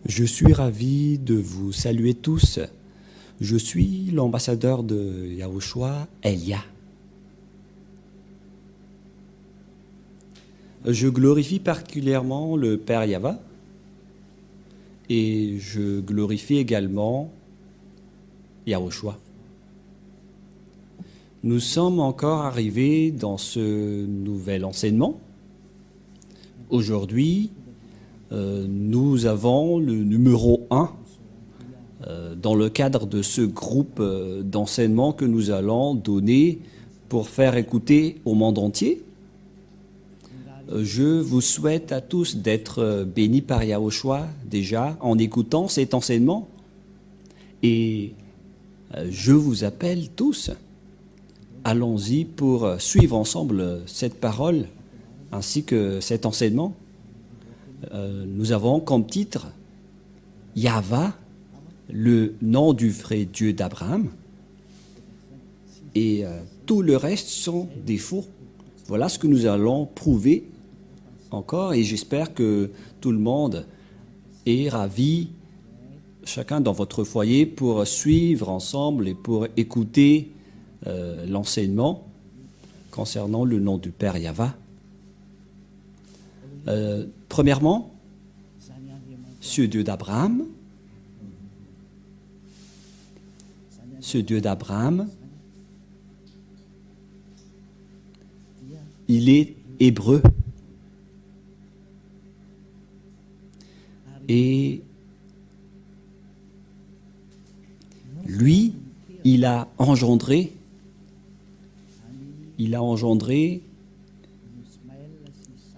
Je suis ravi de vous saluer tous. Je suis l'ambassadeur de Yahushua, Elia. Je glorifie particulièrement le Père Yava et je glorifie également Yahushua. Nous sommes encore arrivés dans ce nouvel enseignement. Aujourd'hui, nous avons le numéro 1 dans le cadre de ce groupe d'enseignement que nous allons donner pour faire écouter au monde entier. Je vous souhaite à tous d'être bénis par Yahushua déjà en écoutant cet enseignement. Et je vous appelle tous, allons-y pour suivre ensemble cette parole ainsi que cet enseignement. Nous avons comme titre Yahva, le nom du vrai Dieu d'Abraham, et tout le reste sont des faux. Voilà ce que nous allons prouver encore, et j'espère que tout le monde est ravi, chacun dans votre foyer, pour suivre ensemble et pour écouter l'enseignement concernant le nom du Père Yahva. Premièrement, ce Dieu d'Abraham, il est hébreu. Et lui, il a engendré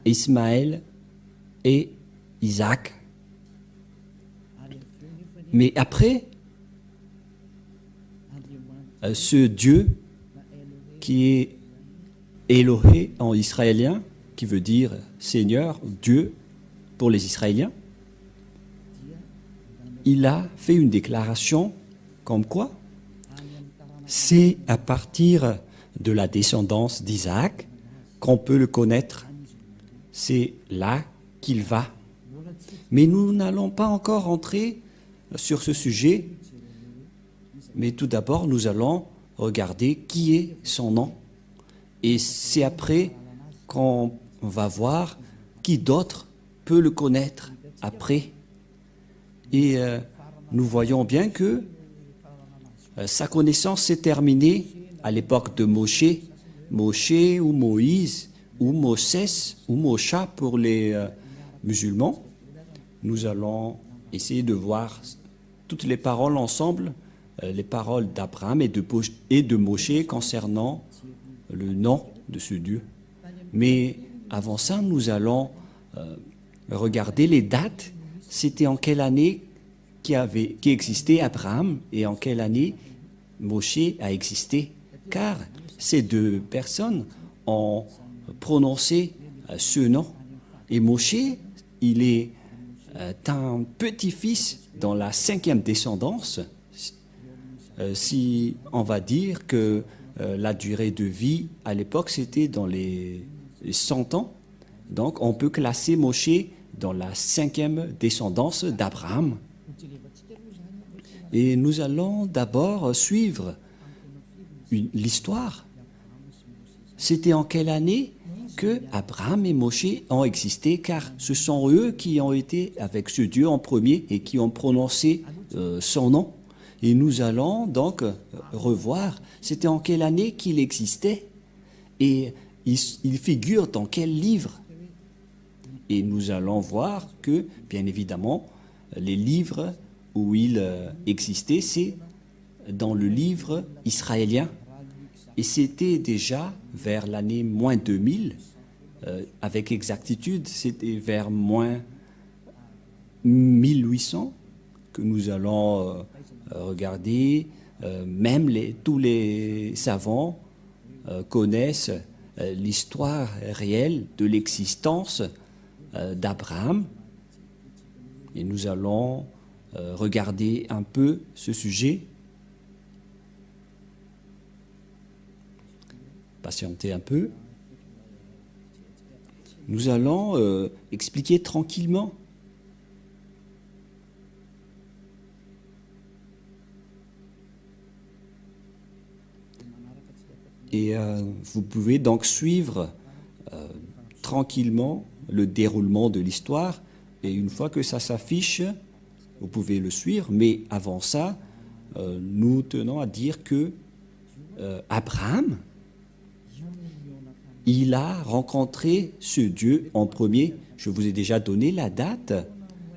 Ismaël et Isaac. Mais après, ce Dieu qui est Elohé en israélien, qui veut dire Seigneur, Dieu pour les Israéliens, il a fait une déclaration comme quoi c'est à partir de la descendance d'Isaac qu'on peut le connaître. C'est là qu'il va. Mais nous n'allons pas encore entrer sur ce sujet. Mais tout d'abord, nous allons regarder qui est son nom. Et c'est après qu'on va voir qui d'autre peut le connaître après. Et nous voyons bien que sa connaissance s'est terminée à l'époque de Moshe ou Moïse, ou Moses, ou Mosha pour les musulmans. Nous allons essayer de voir toutes les paroles ensemble, les paroles d'Abraham et de Moshe concernant le nom de ce Dieu. Mais avant ça, nous allons regarder les dates. C'était en quelle année qui existait Abraham et en quelle année Moshe a existé. Car ces deux personnes ont prononcé ce nom. Et Moshe, il est un petit-fils dans la 5e descendance. Si on va dire que la durée de vie à l'époque, c'était dans les 100 ans. Donc, on peut classer Moshe dans la 5e descendance d'Abraham. Et nous allons d'abord suivre l'histoire. C'était en quelle année que Abraham et Moshe ont existé, car ce sont eux qui ont été avec ce Dieu en premier et qui ont prononcé son nom. Et nous allons donc revoir, c'était en quelle année qu'il existait et il figure dans quel livre. Et nous allons voir que, bien évidemment, les livres où il existait, c'est dans le livre israélien. Et c'était déjà vers l'année moins 2000, avec exactitude, c'était vers moins 1800 que nous allons regarder. Même tous les savants connaissent l'histoire réelle de l'existence d'Abraham. Et nous allons regarder un peu ce sujet. Patientez un peu. Nous allons expliquer tranquillement Et vous pouvez donc suivre tranquillement le déroulement de l'histoire. Et une fois que ça s'affiche, vous pouvez le suivre. Mais avant ça, nous tenons à dire que Abraham, il a rencontré ce Dieu en premier. Je vous ai déjà donné la date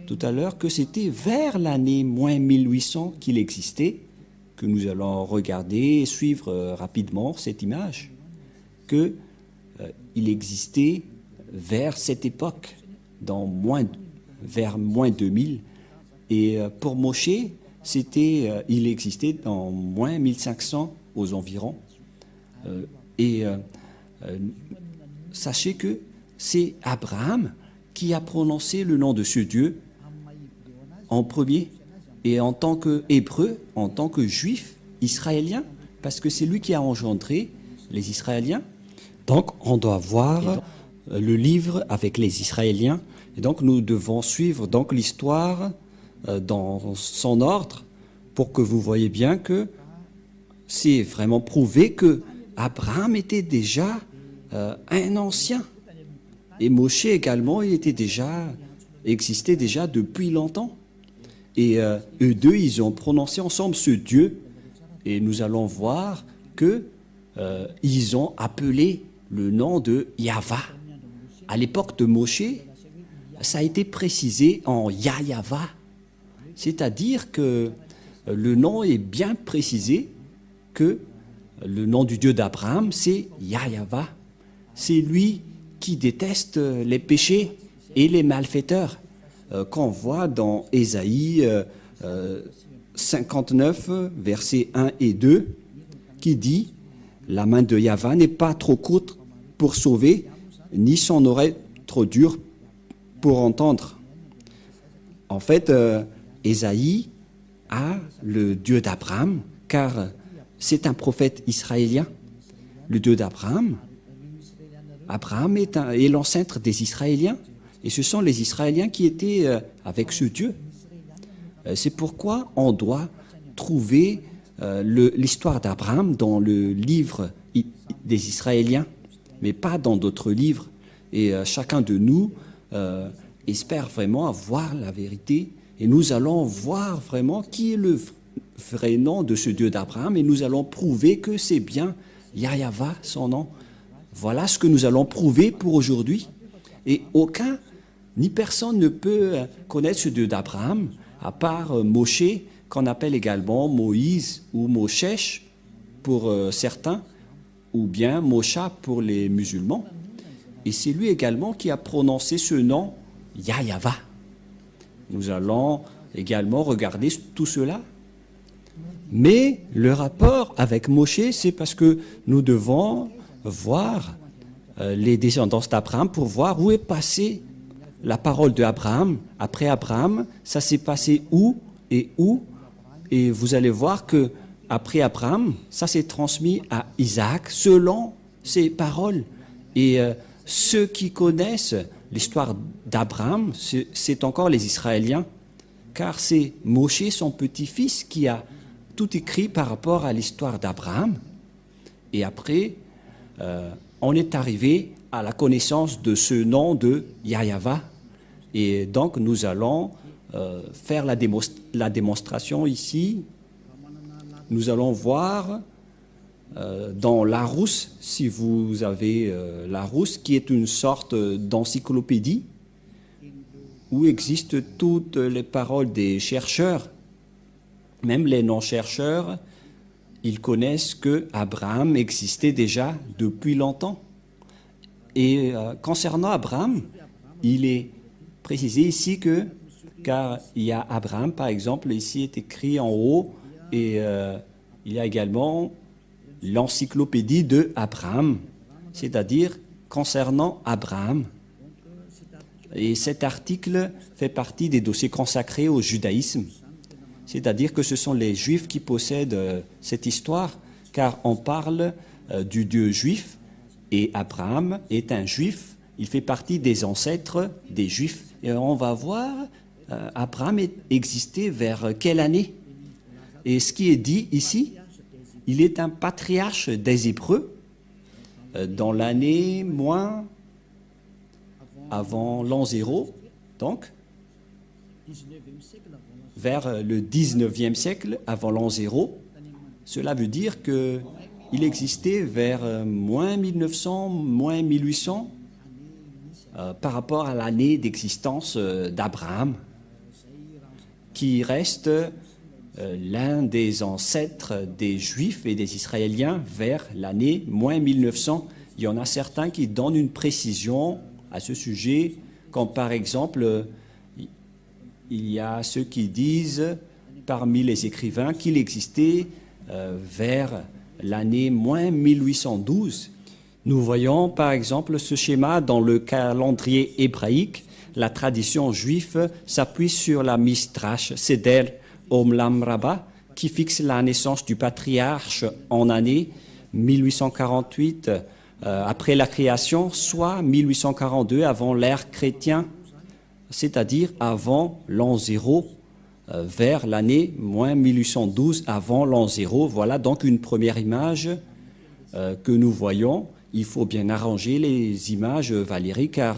tout à l'heure, que c'était vers l'année moins 1800 qu'il existait, que nous allons regarder et suivre rapidement cette image, qu'il existait vers cette époque, vers moins 2000. Et pour Moshe, il existait dans moins 1500 aux environs. Sachez que c'est Abraham qui a prononcé le nom de ce Dieu en premier, et en tant qu'Hébreu, en tant que Juif israélien, parce que c'est lui qui a engendré les Israéliens. Donc on doit voir le livre avec les Israéliens, et donc nous devons suivre donc l'histoire dans son ordre, pour que vous voyez bien que c'est vraiment prouvé que Abraham était déjà un ancien. Et Moshe également, existait déjà depuis longtemps. Et eux deux, ils ont prononcé ensemble ce Dieu. Et nous allons voir que ils ont appelé le nom de Yahva. À l'époque de Moshe, ça a été précisé en Yahva. C'est-à-dire que le nom est bien précisé, que le nom du Dieu d'Abraham, c'est Yahva. C'est lui qui déteste les péchés et les malfaiteurs, qu'on voit dans Ésaïe 59, versets 1 et 2, qui dit « La main de Yahva n'est pas trop courte pour sauver, ni son oreille trop dure pour entendre. » En fait, Ésaïe a le Dieu d'Abraham, car c'est un prophète israélien. Le Dieu d'Abraham, Abraham est l'ancêtre des Israéliens, et ce sont les Israéliens qui étaient avec ce Dieu. C'est pourquoi on doit trouver l'histoire d'Abraham dans le livre des Israéliens, mais pas dans d'autres livres. Et chacun de nous espère vraiment avoir la vérité, et nous allons voir vraiment qui est le vrai nom de ce Dieu d'Abraham, et nous allons prouver que c'est bien Yahva, son nom. Voilà ce que nous allons prouver pour aujourd'hui. Et ni personne ne peut connaître ce Dieu d'Abraham, à part Moshe, qu'on appelle également Moïse ou Moshesh pour certains, ou bien Mosha pour les musulmans. Et c'est lui également qui a prononcé ce nom, Yahva. Nous allons également regarder tout cela. Mais le rapport avec Moshe, c'est parce que nous devons voir les descendants d'Abraham pour voir où est passée la parole d'Abraham. Après Abraham, ça s'est passé où. Et vous allez voir que après Abraham, ça s'est transmis à Isaac selon ses paroles. Et ceux qui connaissent l'histoire d'Abraham, c'est encore les Israéliens, car c'est Moshe, son petit-fils, qui a tout écrit par rapport à l'histoire d'Abraham. Et après, on est arrivé à la connaissance de ce nom de Yahva. Et donc, nous allons faire la démonstration ici. Nous allons voir dans Larousse, si vous avez Larousse, qui est une sorte d'encyclopédie où existent toutes les paroles des chercheurs, même les non-chercheurs. Ils connaissent que Abraham existait déjà depuis longtemps. Et concernant Abraham, il est précisé ici car il y a Abraham, par exemple, ici est écrit en haut, et il y a également l'encyclopédie de Abraham, c'est-à-dire concernant Abraham. Et cet article fait partie des dossiers consacrés au judaïsme. C'est-à-dire que ce sont les Juifs qui possèdent cette histoire, car on parle du Dieu juif, et Abraham est un Juif, il fait partie des ancêtres des Juifs. Et on va voir, Abraham existait vers quelle année? Et ce qui est dit ici, il est un patriarche des Hébreux, dans l'année moins avant l'an 0, donc vers le 19e siècle avant l'an 0. Cela veut dire qu'il existait vers moins 1900, moins 1800 par rapport à l'année d'existence d'Abraham, qui reste l'un des ancêtres des Juifs et des Israéliens vers l'année moins 1900. Il y en a certains qui donnent une précision à ce sujet, comme par exemple, il y a ceux qui disent parmi les écrivains qu'il existait vers l'année moins 1812. Nous voyons par exemple ce schéma dans le calendrier hébraïque. La tradition juive s'appuie sur la Midrash Seder Olam Rabbah qui fixe la naissance du patriarche en année 1848 après la création, soit 1842 avant l'ère chrétienne, c'est-à-dire avant l'an 0, vers l'année moins 1812 avant l'an 0. Voilà donc une première image que nous voyons. Il faut bien arranger les images, Valérie, car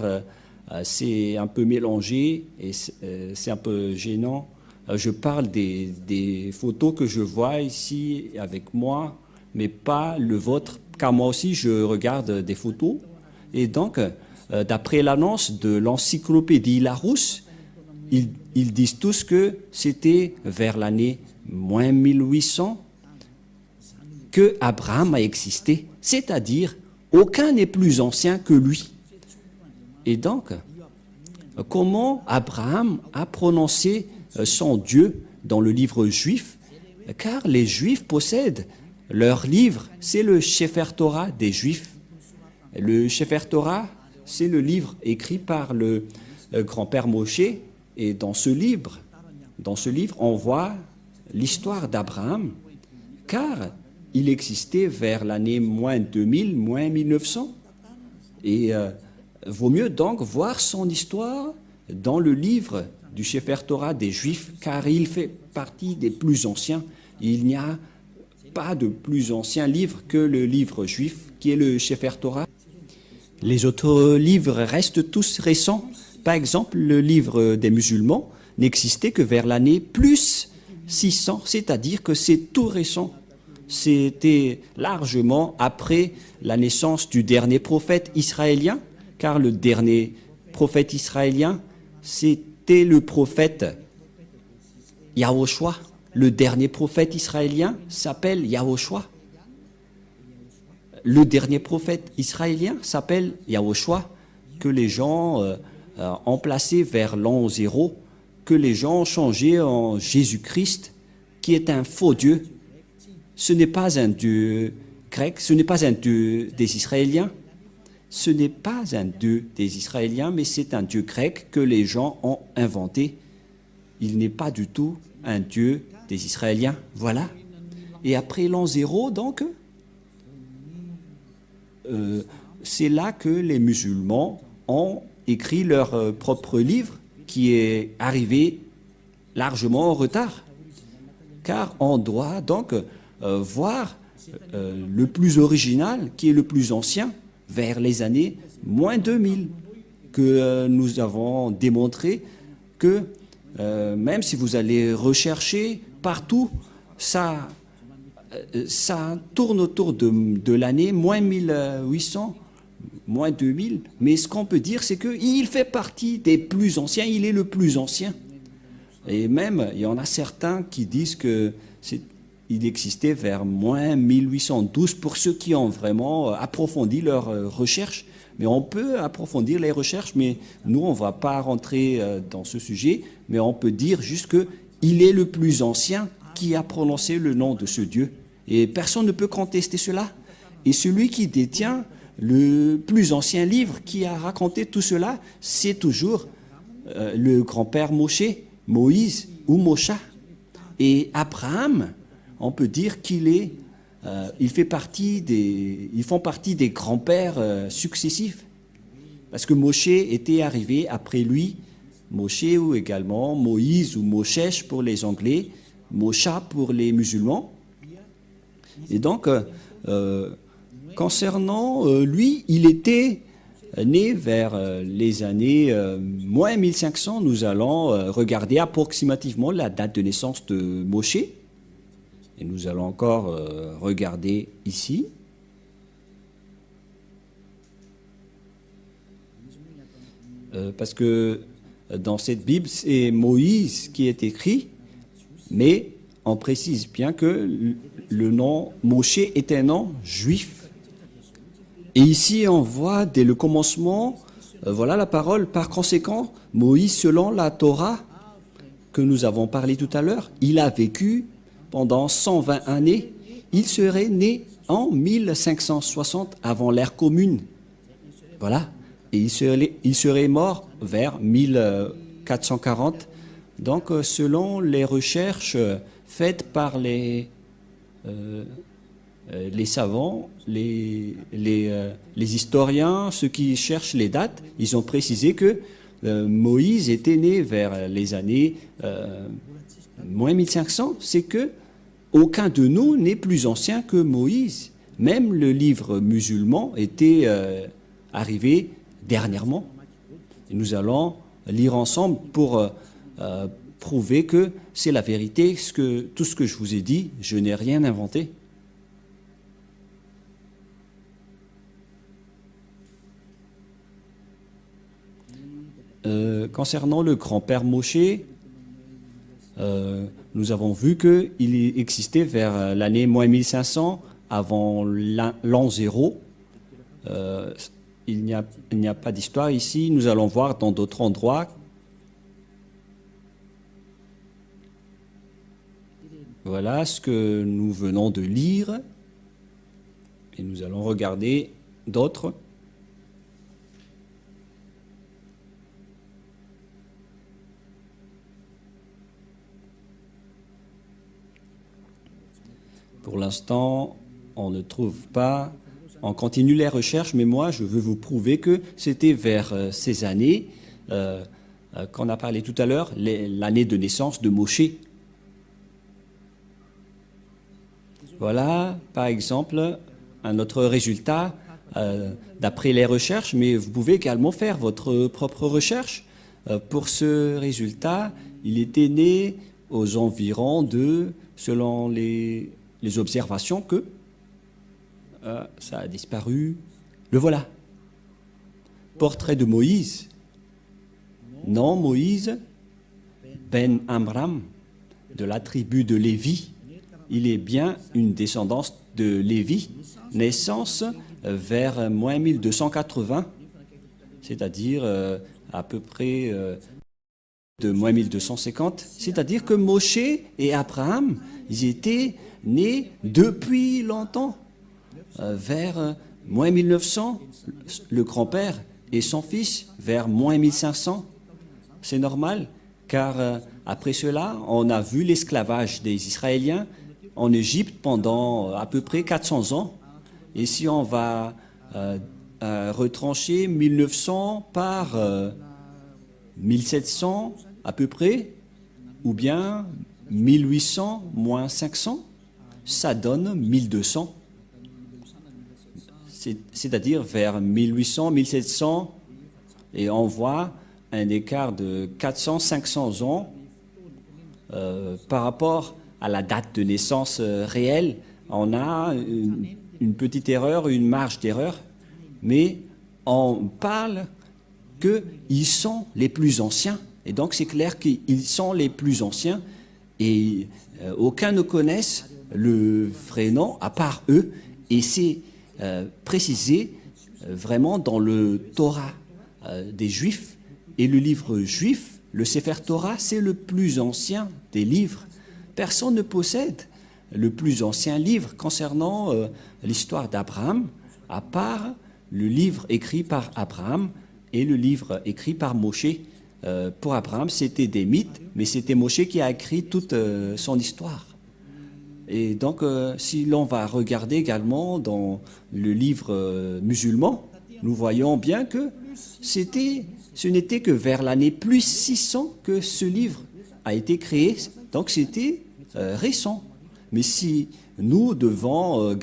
c'est un peu mélangé et c'est un peu gênant. Je parle des photos que je vois ici avec moi, mais pas le vôtre, car moi aussi je regarde des photos. Et donc, d'après l'annonce de l'encyclopédie Larousse, ils disent tous que c'était vers l'année moins 1800 que Abraham a existé, c'est-à-dire aucun n'est plus ancien que lui. Et donc, comment Abraham a prononcé son Dieu dans le livre juif? Car les Juifs possèdent leur livre, c'est le Sefer Torah des Juifs. Le Sefer Torah, c'est le livre écrit par le grand-père Moshe. Et dans ce livre, on voit l'histoire d'Abraham, car il existait vers l'année moins 2000, moins 1900. Et vaut mieux donc voir son histoire dans le livre du Sefer Torah des Juifs, car il fait partie des plus anciens. Il n'y a pas de plus ancien livre que le livre juif, qui est le Sefer Torah. Les autres livres restent tous récents. Par exemple, le livre des musulmans n'existait que vers l'année plus 600, c'est-à-dire que c'est tout récent. C'était largement après la naissance du dernier prophète israélien, car le dernier prophète israélien, c'était le prophète Yahoshua. Le dernier prophète israélien s'appelle Yahoshua. Le dernier prophète israélien s'appelle Yahoshua, que les gens ont placé vers l'an 0, que les gens ont changé en Jésus-Christ, qui est un faux Dieu. Ce n'est pas un Dieu grec, ce n'est pas un Dieu des Israéliens. Ce n'est pas un Dieu des Israéliens, mais c'est un Dieu grec que les gens ont inventé. Il n'est pas du tout un Dieu des Israéliens. Voilà. Et après l'an 0, donc, c'est là que les musulmans ont écrit leur propre livre, qui est arrivé largement en retard. Car on doit donc voir le plus original, qui est le plus ancien, vers les années moins 2000, que nous avons démontré que même si vous allez rechercher partout, ça tourne autour de l'année moins 1800, moins 2000, mais ce qu'on peut dire, c'est qu'il fait partie des plus anciens, il est le plus ancien. Et même, il y en a certains qui disent qu'il existait vers moins 1812 pour ceux qui ont vraiment approfondi leurs recherches. Mais on peut approfondir les recherches, mais nous, on ne va pas rentrer dans ce sujet, mais on peut dire juste qu'il est le plus ancien qui a prononcé le nom de ce Dieu. Et personne ne peut contester cela. Et celui qui détient le plus ancien livre qui a raconté tout cela, c'est toujours le grand-père Moshe, Moïse ou Moshe. Et Abraham, on peut dire ils font partie des grands-pères successifs. Parce que Moshe était arrivé après lui, Moshe ou également Moïse ou Moshe pour les Anglais, Moshe pour les musulmans. Et donc, concernant lui, il était né vers les années moins 1500. Nous allons regarder approximativement la date de naissance de Moshe. Et nous allons encore regarder ici. Parce que dans cette Bible, c'est Moïse qui est écrit, mais on précise bien que le nom Moshe est un nom juif. Et ici, on voit dès le commencement, voilà la parole, par conséquent, Moïse, selon la Torah que nous avons parlé tout à l'heure, il a vécu pendant 120 années. Il serait né en 1560 avant l'ère commune. Voilà. Et il serait mort vers 1440. Donc, selon les recherches faites par les savants, les historiens, ceux qui cherchent les dates, ils ont précisé que Moïse était né vers les années moins 1500. C'est que aucun de nous n'est plus ancien que Moïse. Même le livre musulman était arrivé dernièrement. Et nous allons lire ensemble pour prouver que c'est la vérité, tout ce que je vous ai dit, je n'ai rien inventé. Concernant le grand-père Moshe, nous avons vu qu'il existait vers l'année moins 1500, avant l'an 0. Il n'y a pas d'histoire ici. Nous allons voir dans d'autres endroits. Voilà ce que nous venons de lire. Et nous allons regarder d'autres. Pour l'instant, on ne trouve pas. On continue les recherches, mais moi, je veux vous prouver que c'était vers ces années qu'on a parlé tout à l'heure, l'année de naissance de Moshe. Voilà, par exemple, un autre résultat d'après les recherches, mais vous pouvez également faire votre propre recherche. Pour ce résultat, il était né aux environs de, selon les observations, que ça a disparu. Le voilà. Portrait de Moïse. Non, Moïse, Ben Amram, de la tribu de Lévi. Il est bien une descendance de Lévi. Naissance vers moins 1280, c'est-à-dire à peu près de moins 1250. C'est-à-dire que Moshe et Abraham, ils étaient nés depuis longtemps. Vers moins 1900, le grand-père et son fils vers moins 1500. C'est normal, car après cela, on a vu l'esclavage des Israéliens en Égypte pendant à peu près 400 ans. Et si on va retrancher 1900 par 1700 à peu près, ou bien 1800 moins 500, ça donne 1200. C'est-à-dire vers 1800, 1700, et on voit un écart de 400, 500 ans par rapport à la date de naissance réelle. On a une petite erreur, une marge d'erreur, mais on parle qu'ils sont les plus anciens. Et donc c'est clair qu'ils sont les plus anciens et aucun ne connaisse le vrai nom à part eux. Et c'est précisé vraiment dans le Torah des Juifs. Et le livre juif, le Sefer Torah, c'est le plus ancien des livres. Personne ne possède le plus ancien livre concernant l'histoire d'Abraham, à part le livre écrit par Abraham et le livre écrit par Moshe. Pour Abraham, c'était des mythes, mais c'était Moshe qui a écrit toute son histoire. Et donc, si l'on va regarder également dans le livre musulman, nous voyons bien que ce n'était que vers l'année plus 600 que ce livre a été créé. Donc, c'était récent. Mais si nous devons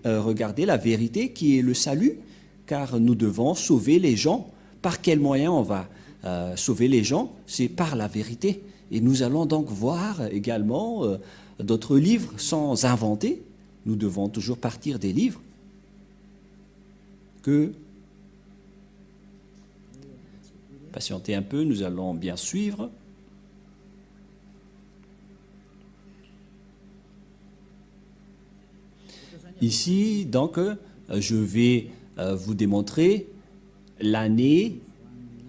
regarder la vérité qui est le salut, car nous devons sauver les gens. Par quel moyen on va sauver les gens? C'est par la vérité. Et nous allons donc voir également d'autres livres sans inventer. Nous devons toujours partir des livres que... Patientez un peu, nous allons bien suivre. Ici, donc, je vais vous démontrer l'année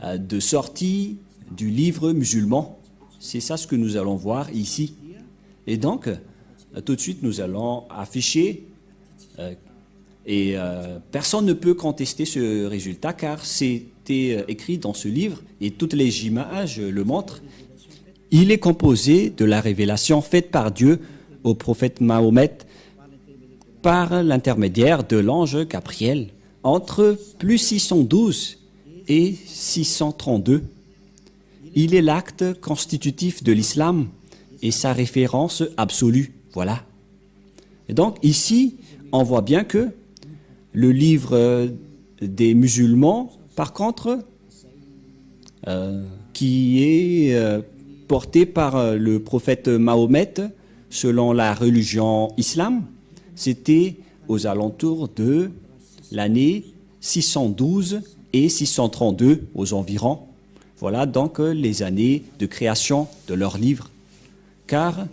de sortie du livre musulman. C'est ça ce que nous allons voir ici. Et donc, tout de suite, nous allons afficher, et personne ne peut contester ce résultat, car c'était écrit dans ce livre, et toutes les images le montrent. Il est composé de la révélation faite par Dieu au prophète Mahomet par l'intermédiaire de l'ange Gabriel entre plus 612 et 632. Il est l'acte constitutif de l'islam et sa référence absolue. Voilà. Et donc ici, on voit bien que le livre des musulmans, par contre, qui est porté par le prophète Mahomet, selon la religion islam, c'était aux alentours de l'année 612 et 632 aux environs. Voilà donc les années de création de leur livre, car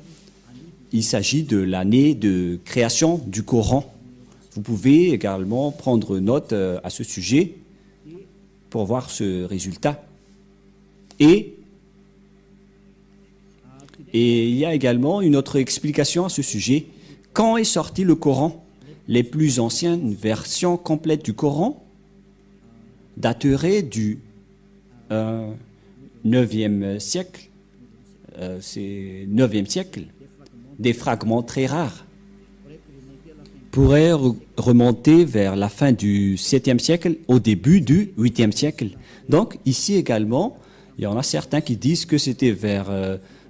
il s'agit de l'année de création du Coran. Vous pouvez également prendre note à ce sujet pour voir ce résultat. Et il y a également une autre explication à ce sujet. Quand est sorti le Coran? Les plus anciennes versions complètes du Coran dateraient du 9e siècle. C'est 9e siècle. Des fragments très rares pourraient remonter vers la fin du 7e siècle, au début du 8e siècle. Donc ici également, il y en a certains qui disent que c'était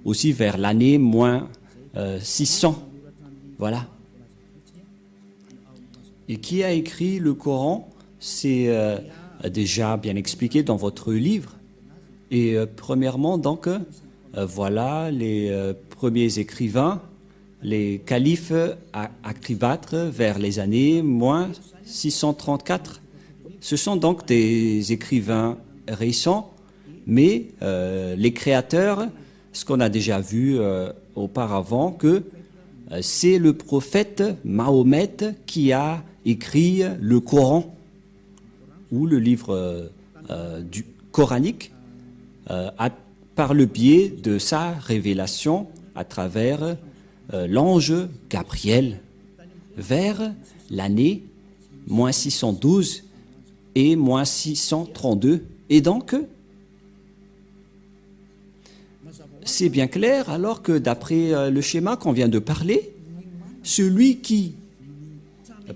aussi vers l'année moins 600. Voilà. Et qui a écrit le Coran? C'est déjà bien expliqué dans votre livre. Et premièrement, donc, voilà les premiers écrivains, les califes à Cléopâtre vers les années moins 634. Ce sont donc des écrivains récents, mais les créateurs, ce qu'on a déjà vu auparavant, que c'est le prophète Mahomet qui a écrit le Coran, ou le livre du coranique, par le biais de sa révélation à travers l'ange Gabriel, vers l'année moins 612 et moins 632. Et donc, c'est bien clair, alors que d'après le schéma qu'on vient de parler, celui qui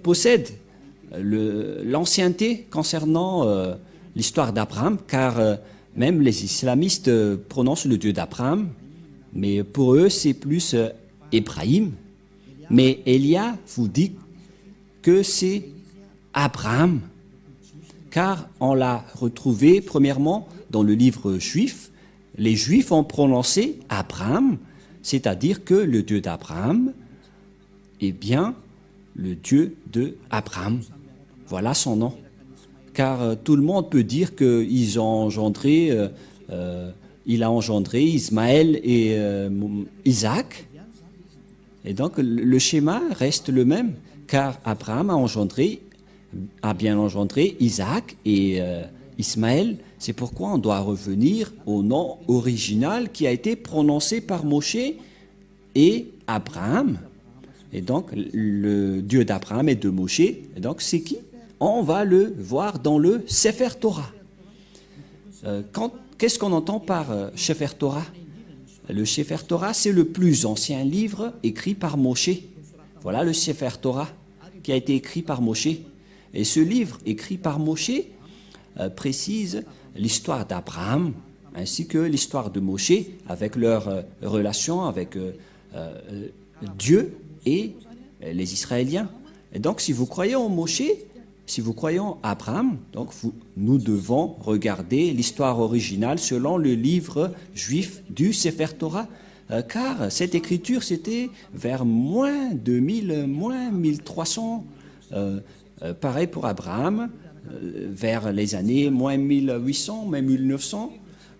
possède l'ancienneté concernant l'histoire d'Abraham, car même les islamistes prononcent le Dieu d'Abraham, mais pour eux c'est plus Ibrahim. Mais Elia vous dit que c'est Abraham, car on l'a retrouvé premièrement dans le livre juif. Les Juifs ont prononcé Abraham, c'est-à-dire que le Dieu d'Abraham est bien le Dieu de Abraham. Voilà son nom. Car tout le monde peut dire qu'il a engendré Ismaël et Isaac. Et donc le schéma reste le même, car Abraham a bien engendré Isaac et Ismaël. C'est pourquoi on doit revenir au nom original qui a été prononcé par Moshe et Abraham. Et donc, le Dieu d'Abraham et de Moshe, et donc c'est qui? On va le voir dans le Sefer Torah. Qu'est-ce qu'on entend par Sefer Torah? Le Sefer Torah, c'est le plus ancien livre écrit par Moshe. Voilà le Sefer Torah qui a été écrit par Moshe. Et ce livre écrit par Moshe précise l'histoire d'Abraham ainsi que l'histoire de Moshe avec leur relation avec Dieu et les Israéliens. Et donc, si vous croyez en Moshe, si vous croyez en Abraham, donc nous devons regarder l'histoire originale selon le livre juif du Sefer Torah, car cette écriture, c'était vers moins 2000, moins 1300, pareil pour Abraham, vers les années moins 1800, même 1900.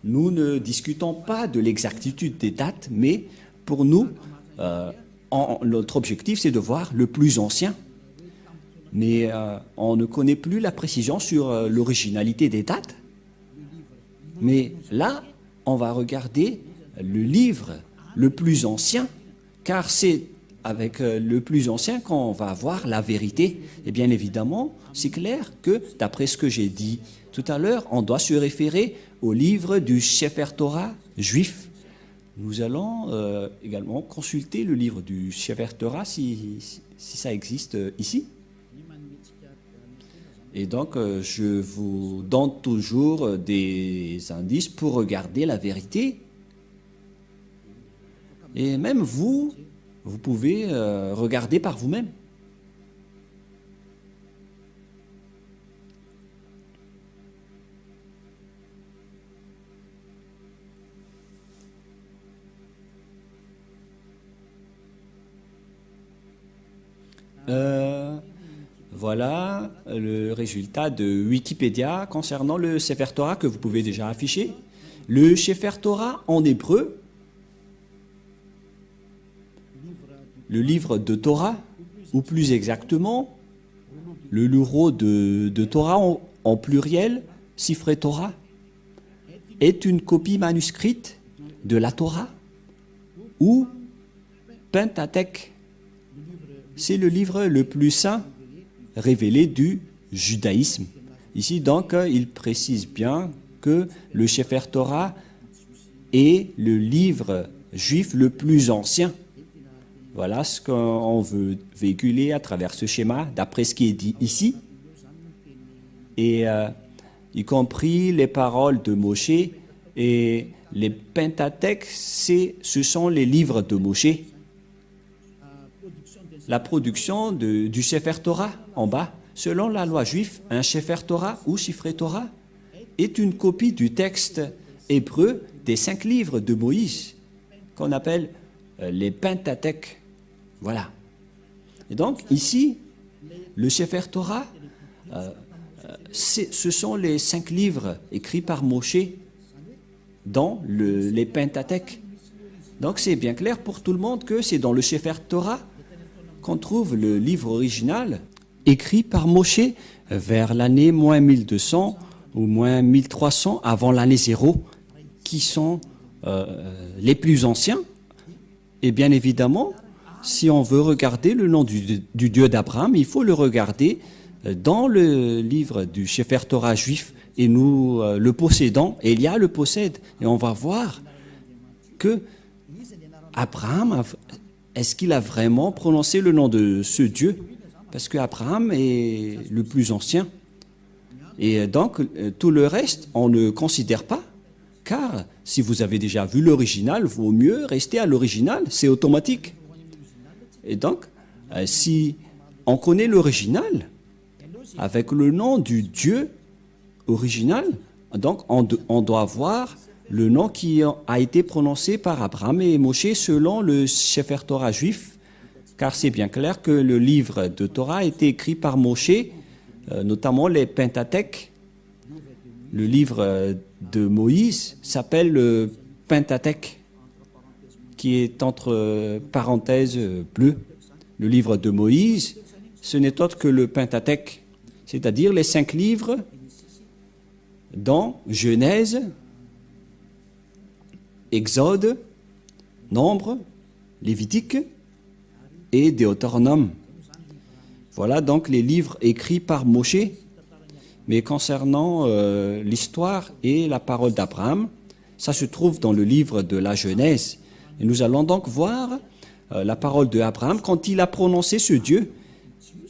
Nous ne discutons pas de l'exactitude des dates, mais pour nous, notre objectif, c'est de voir le plus ancien. Mais on ne connaît plus la précision sur l'originalité des dates. Mais là, on va regarder le livre le plus ancien, car c'est avec le plus ancien qu'on va voir la vérité. Et bien évidemment, c'est clair que, d'après ce que j'ai dit tout à l'heure, on doit se référer au livre du Sefer Torah juif. Nous allons également consulter le livre du Sefer Torah si ça existe ici. Et donc, je vous donne toujours des indices pour regarder la vérité. Et même vous pouvez regarder par vous-même. Voilà le résultat de Wikipédia concernant le Sefer Torah que vous pouvez déjà afficher. Le Sefer Torah en hébreu, le livre de Torah, ou plus exactement, le livre de Torah en pluriel, Sifrei Torah, est une copie manuscrite de la Torah ou Pentateuch. C'est le livre le plus saint révélé du judaïsme. Ici, donc, il précise bien que le Sefer Torah est le livre juif le plus ancien. Voilà ce qu'on veut véhiculer à travers ce schéma, d'après ce qui est dit ici, et y compris les paroles de Moshe et les Pentateuch, ce sont les livres de Moshe. La production du Sefer Torah en bas, selon la loi juive, un Sefer Torah ou Sifrei Torah est une copie du texte hébreu des 5 livres de Moïse, qu'on appelle les Pentateuch. Voilà. Et donc, ici, le Sefer Torah, ce sont les 5 livres écrits par Moshe dans les Pentateuch. Donc, c'est bien clair pour tout le monde que c'est dans le Sefer Torah qu'on trouve le livre original écrit par Moshe vers l'année moins 1200 ou moins 1300 avant l'année 0, qui sont les plus anciens. Et bien évidemment, si on veut regarder le nom du Dieu d'Abraham, il faut le regarder dans le livre du Sefer Torah juif, et nous le possédons, Elia le possède, et on va voir que Abraham, est-ce qu'il a vraiment prononcé le nom de ce Dieu? Parce qu'Abraham est le plus ancien. Et donc, tout le reste, on ne considère pas, car si vous avez déjà vu l'original, vaut mieux rester à l'original, c'est automatique. Et donc, si on connaît l'original, avec le nom du Dieu original, donc on doit voir le nom qui a été prononcé par Abraham et Moshe selon le Sefer Torah juif, car c'est bien clair que le livre de Torah a été écrit par Moshe, notamment les Pentateuch. Le livre de Moïse s'appelle le Pentateuch, qui est entre parenthèses bleues. Le livre de Moïse, ce n'est autre que le Pentateuch, c'est-à-dire les 5 livres dans Genèse, Exode, Nombre, Lévitique et Deutéronome. Voilà donc les livres écrits par Moshe. Mais concernant l'histoire et la parole d'Abraham, ça se trouve dans le livre de la Genèse. Et nous allons donc voir la parole d'Abraham quand il a prononcé ce Dieu.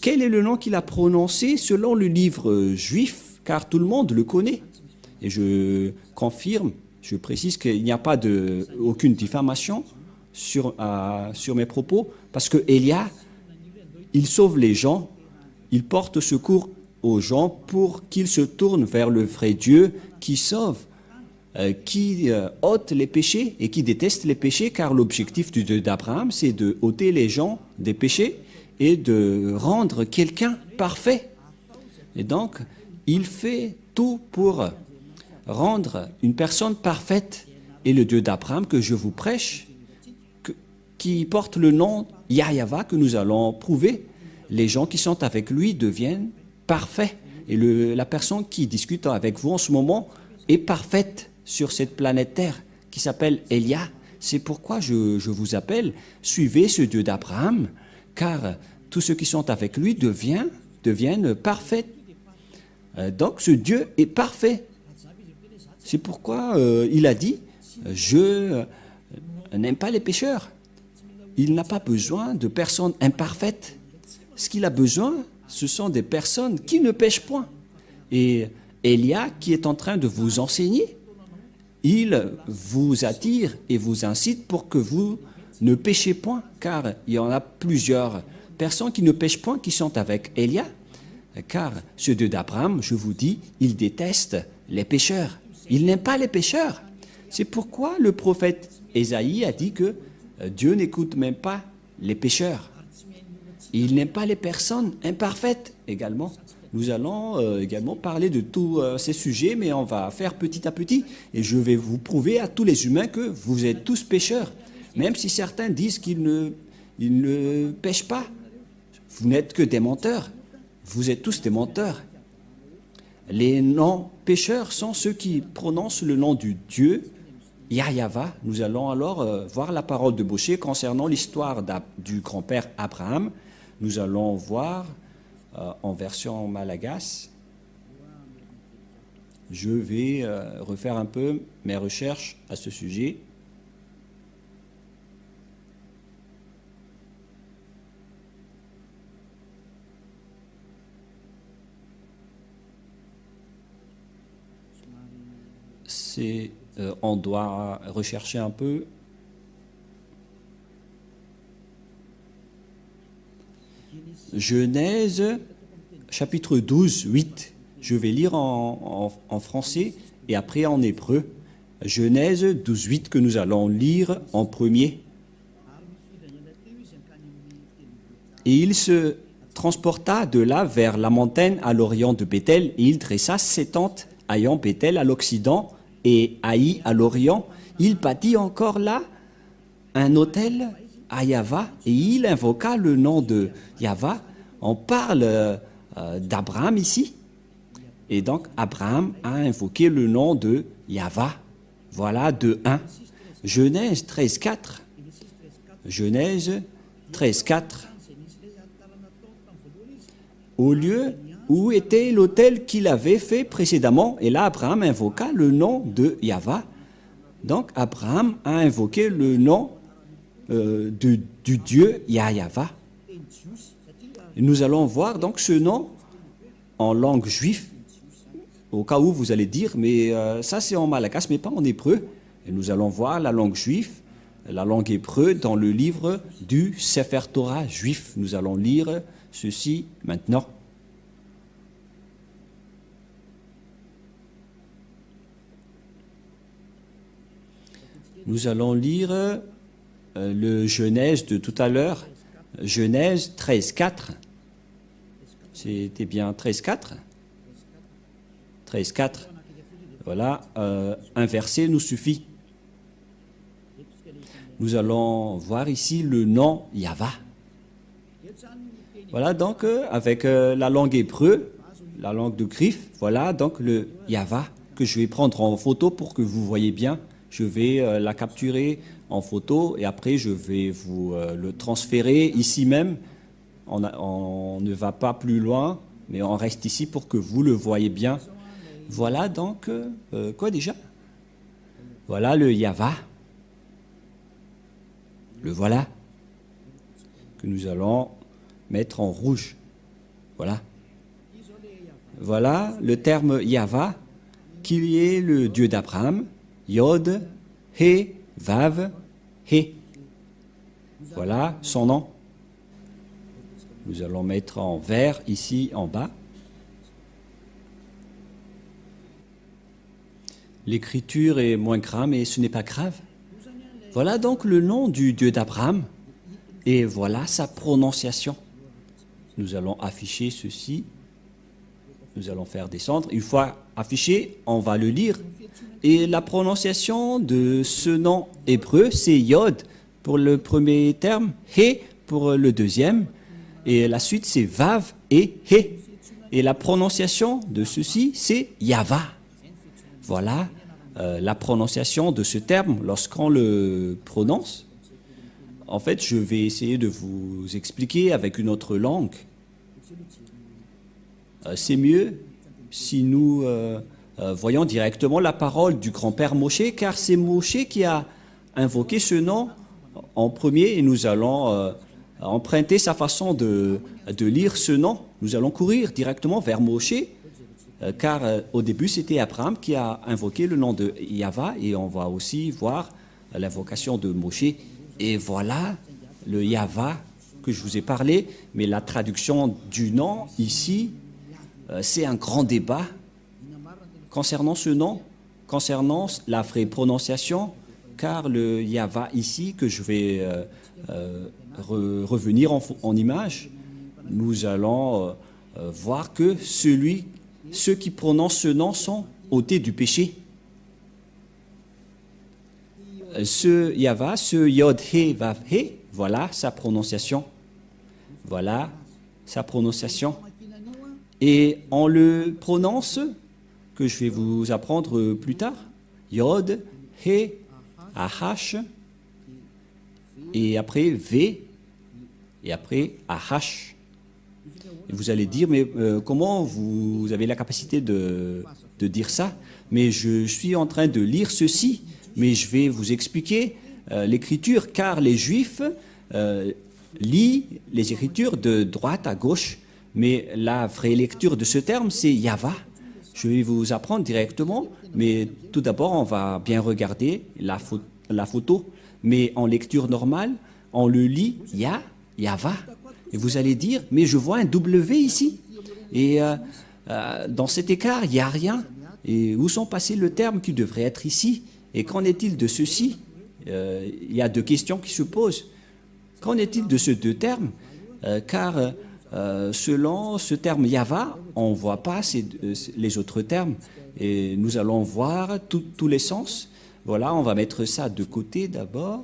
Quel est le nom qu'il a prononcé selon le livre juif, car tout le monde le connaît. Et je confirme, je précise qu'il n'y a pas aucune diffamation sur mes propos, parce que Elia il sauve les gens, il porte secours aux gens pour qu'ils se tournent vers le vrai Dieu qui sauve, qui ôte les péchés et qui déteste les péchés, car l'objectif du Dieu d'Abraham, c'est de ôter les gens des péchés et de rendre quelqu'un parfait. Et donc, il fait tout pour rendre une personne parfaite. Et le Dieu d'Abraham que je vous prêche, qui porte le nom Yahva, que nous allons prouver, les gens qui sont avec lui deviennent parfaits. Et la personne qui discute avec vous en ce moment est parfaite sur cette planète Terre, qui s'appelle Elia. C'est pourquoi je vous appelle, suivez ce Dieu d'Abraham, car tous ceux qui sont avec lui deviennent parfaits. Donc ce Dieu est parfait. C'est pourquoi il a dit, je n'aime pas les pécheurs. Il n'a pas besoin de personnes imparfaites. Ce qu'il a besoin, ce sont des personnes qui ne pêchent point. Et Elia, qui est en train de vous enseigner, il vous attire et vous incite pour que vous ne péchez point, car il y en a plusieurs personnes qui ne pêchent point qui sont avec Elia, car ce Dieu d'Abraham, je vous dis, il déteste les pécheurs. Il n'aime pas les pécheurs. C'est pourquoi le prophète Ésaïe a dit que Dieu n'écoute même pas les pécheurs. Il n'aime pas les personnes imparfaites également. Nous allons également parler de tous ces sujets, mais on va faire petit à petit. Et je vais vous prouver à tous les humains que vous êtes tous pécheurs. Même si certains disent qu'ils ne pêchent pas. Vous n'êtes que des menteurs. Vous êtes tous des menteurs. Les non-pécheurs sont ceux qui prononcent le nom du Dieu Yahva. Nous allons alors voir la parole de Bosché concernant l'histoire du grand-père Abraham. Nous allons voir en version malagasy. Je vais refaire un peu mes recherches à ce sujet. On doit rechercher un peu. Genèse, chapitre 12, 8. Je vais lire en français et après en hébreu. Genèse 12, 8 que nous allons lire en premier. Et il se transporta de là vers la montagne à l'orient de Béthel, et il dressa ses tentes ayant Béthel à l'occident et Haï à l'orient. Il bâtit encore là un autel à Yahva et il invoqua le nom de Yahva. On parle d'Abraham ici. Et donc Abraham a invoqué le nom de Yahva. Voilà de 1. Genèse 13, 4. Genèse 13, 4. Au lieu où était l'autel qu'il avait fait précédemment, et là Abraham invoqua le nom de Yahva. Donc Abraham a invoqué le nom du Dieu Yahva. Nous allons voir donc ce nom en langue juive, au cas où vous allez dire, mais ça c'est en malagasy, mais pas en hébreu. Et nous allons voir la langue juive, la langue hébreu dans le livre du Sefer Torah juif. Nous allons lire ceci maintenant. Nous allons lire le Genèse de tout à l'heure, Genèse 13, 4. C'était bien 13, 4 13, 4. Voilà, un verset nous suffit. Nous allons voir ici le nom Yahva. Voilà donc avec la langue hébreu, la langue de griffe, voilà donc le Yahva que je vais prendre en photo pour que vous voyez bien. Je vais la capturer en photo et après je vais vous le transférer ici même. On ne va pas plus loin, mais on reste ici pour que vous le voyez bien. Voilà donc, quoi déjà? Voilà le Yahva. Le voilà, que nous allons mettre en rouge. Voilà. Voilà le terme Yahva, qui est le Dieu d'Abraham. Yod, He, Vav, He. Voilà son nom. Nous allons mettre en vert ici en bas. L'écriture est moins grave, mais ce n'est pas grave. Voilà donc le nom du Dieu d'Abraham et voilà sa prononciation. Nous allons afficher ceci. Nous allons faire descendre. Une fois affiché, on va le lire. Et la prononciation de ce nom hébreu, c'est Yod pour le premier terme, He pour le deuxième. Et la suite, c'est Vav et He. Et la prononciation de ceci, c'est Yava. Voilà la prononciation de ce terme lorsqu'on le prononce. En fait, je vais essayer de vous expliquer avec une autre langue. C'est mieux si nous voyons directement la parole du grand-père Moshe, car c'est Moshe qui a invoqué ce nom en premier et nous allons emprunter sa façon de lire ce nom. Nous allons courir directement vers Moshe, car au début c'était Abraham qui a invoqué le nom de Yahva et on va aussi voir l'invocation de Moshe. Et voilà le Yahva que je vous ai parlé, mais la traduction du nom ici, c'est un grand débat concernant ce nom, concernant la vraie prononciation, car le Yahva ici, que je vais revenir en image, nous allons voir que ceux qui prononcent ce nom sont ôtés du péché. Ce Yahva, ce Yod He Vav He, voilà sa prononciation. Voilà sa prononciation. Et on le prononce, que je vais vous apprendre plus tard, Yod, He, Ahash, et après V, et après Ahash. Et vous allez dire, mais comment vous avez la capacité de dire ça? Mais je suis en train de lire ceci, mais je vais vous expliquer l'écriture, car les Juifs lisent les écritures de droite à gauche, mais la vraie lecture de ce terme, c'est Yahva. Je vais vous apprendre directement, mais tout d'abord, on va bien regarder la photo. Mais en lecture normale, on le lit Yahva. Et vous allez dire, mais je vois un W ici. Et dans cet écart, il n'y a rien. Et où sont passés le terme qui devrait être ici? Et qu'en est-il de ceci? Il y a deux questions qui se posent. Qu'en est-il de ces deux termes? Car selon ce terme Yahva, on ne voit pas les autres termes. Et nous allons voir tous les sens. Voilà, on va mettre ça de côté d'abord.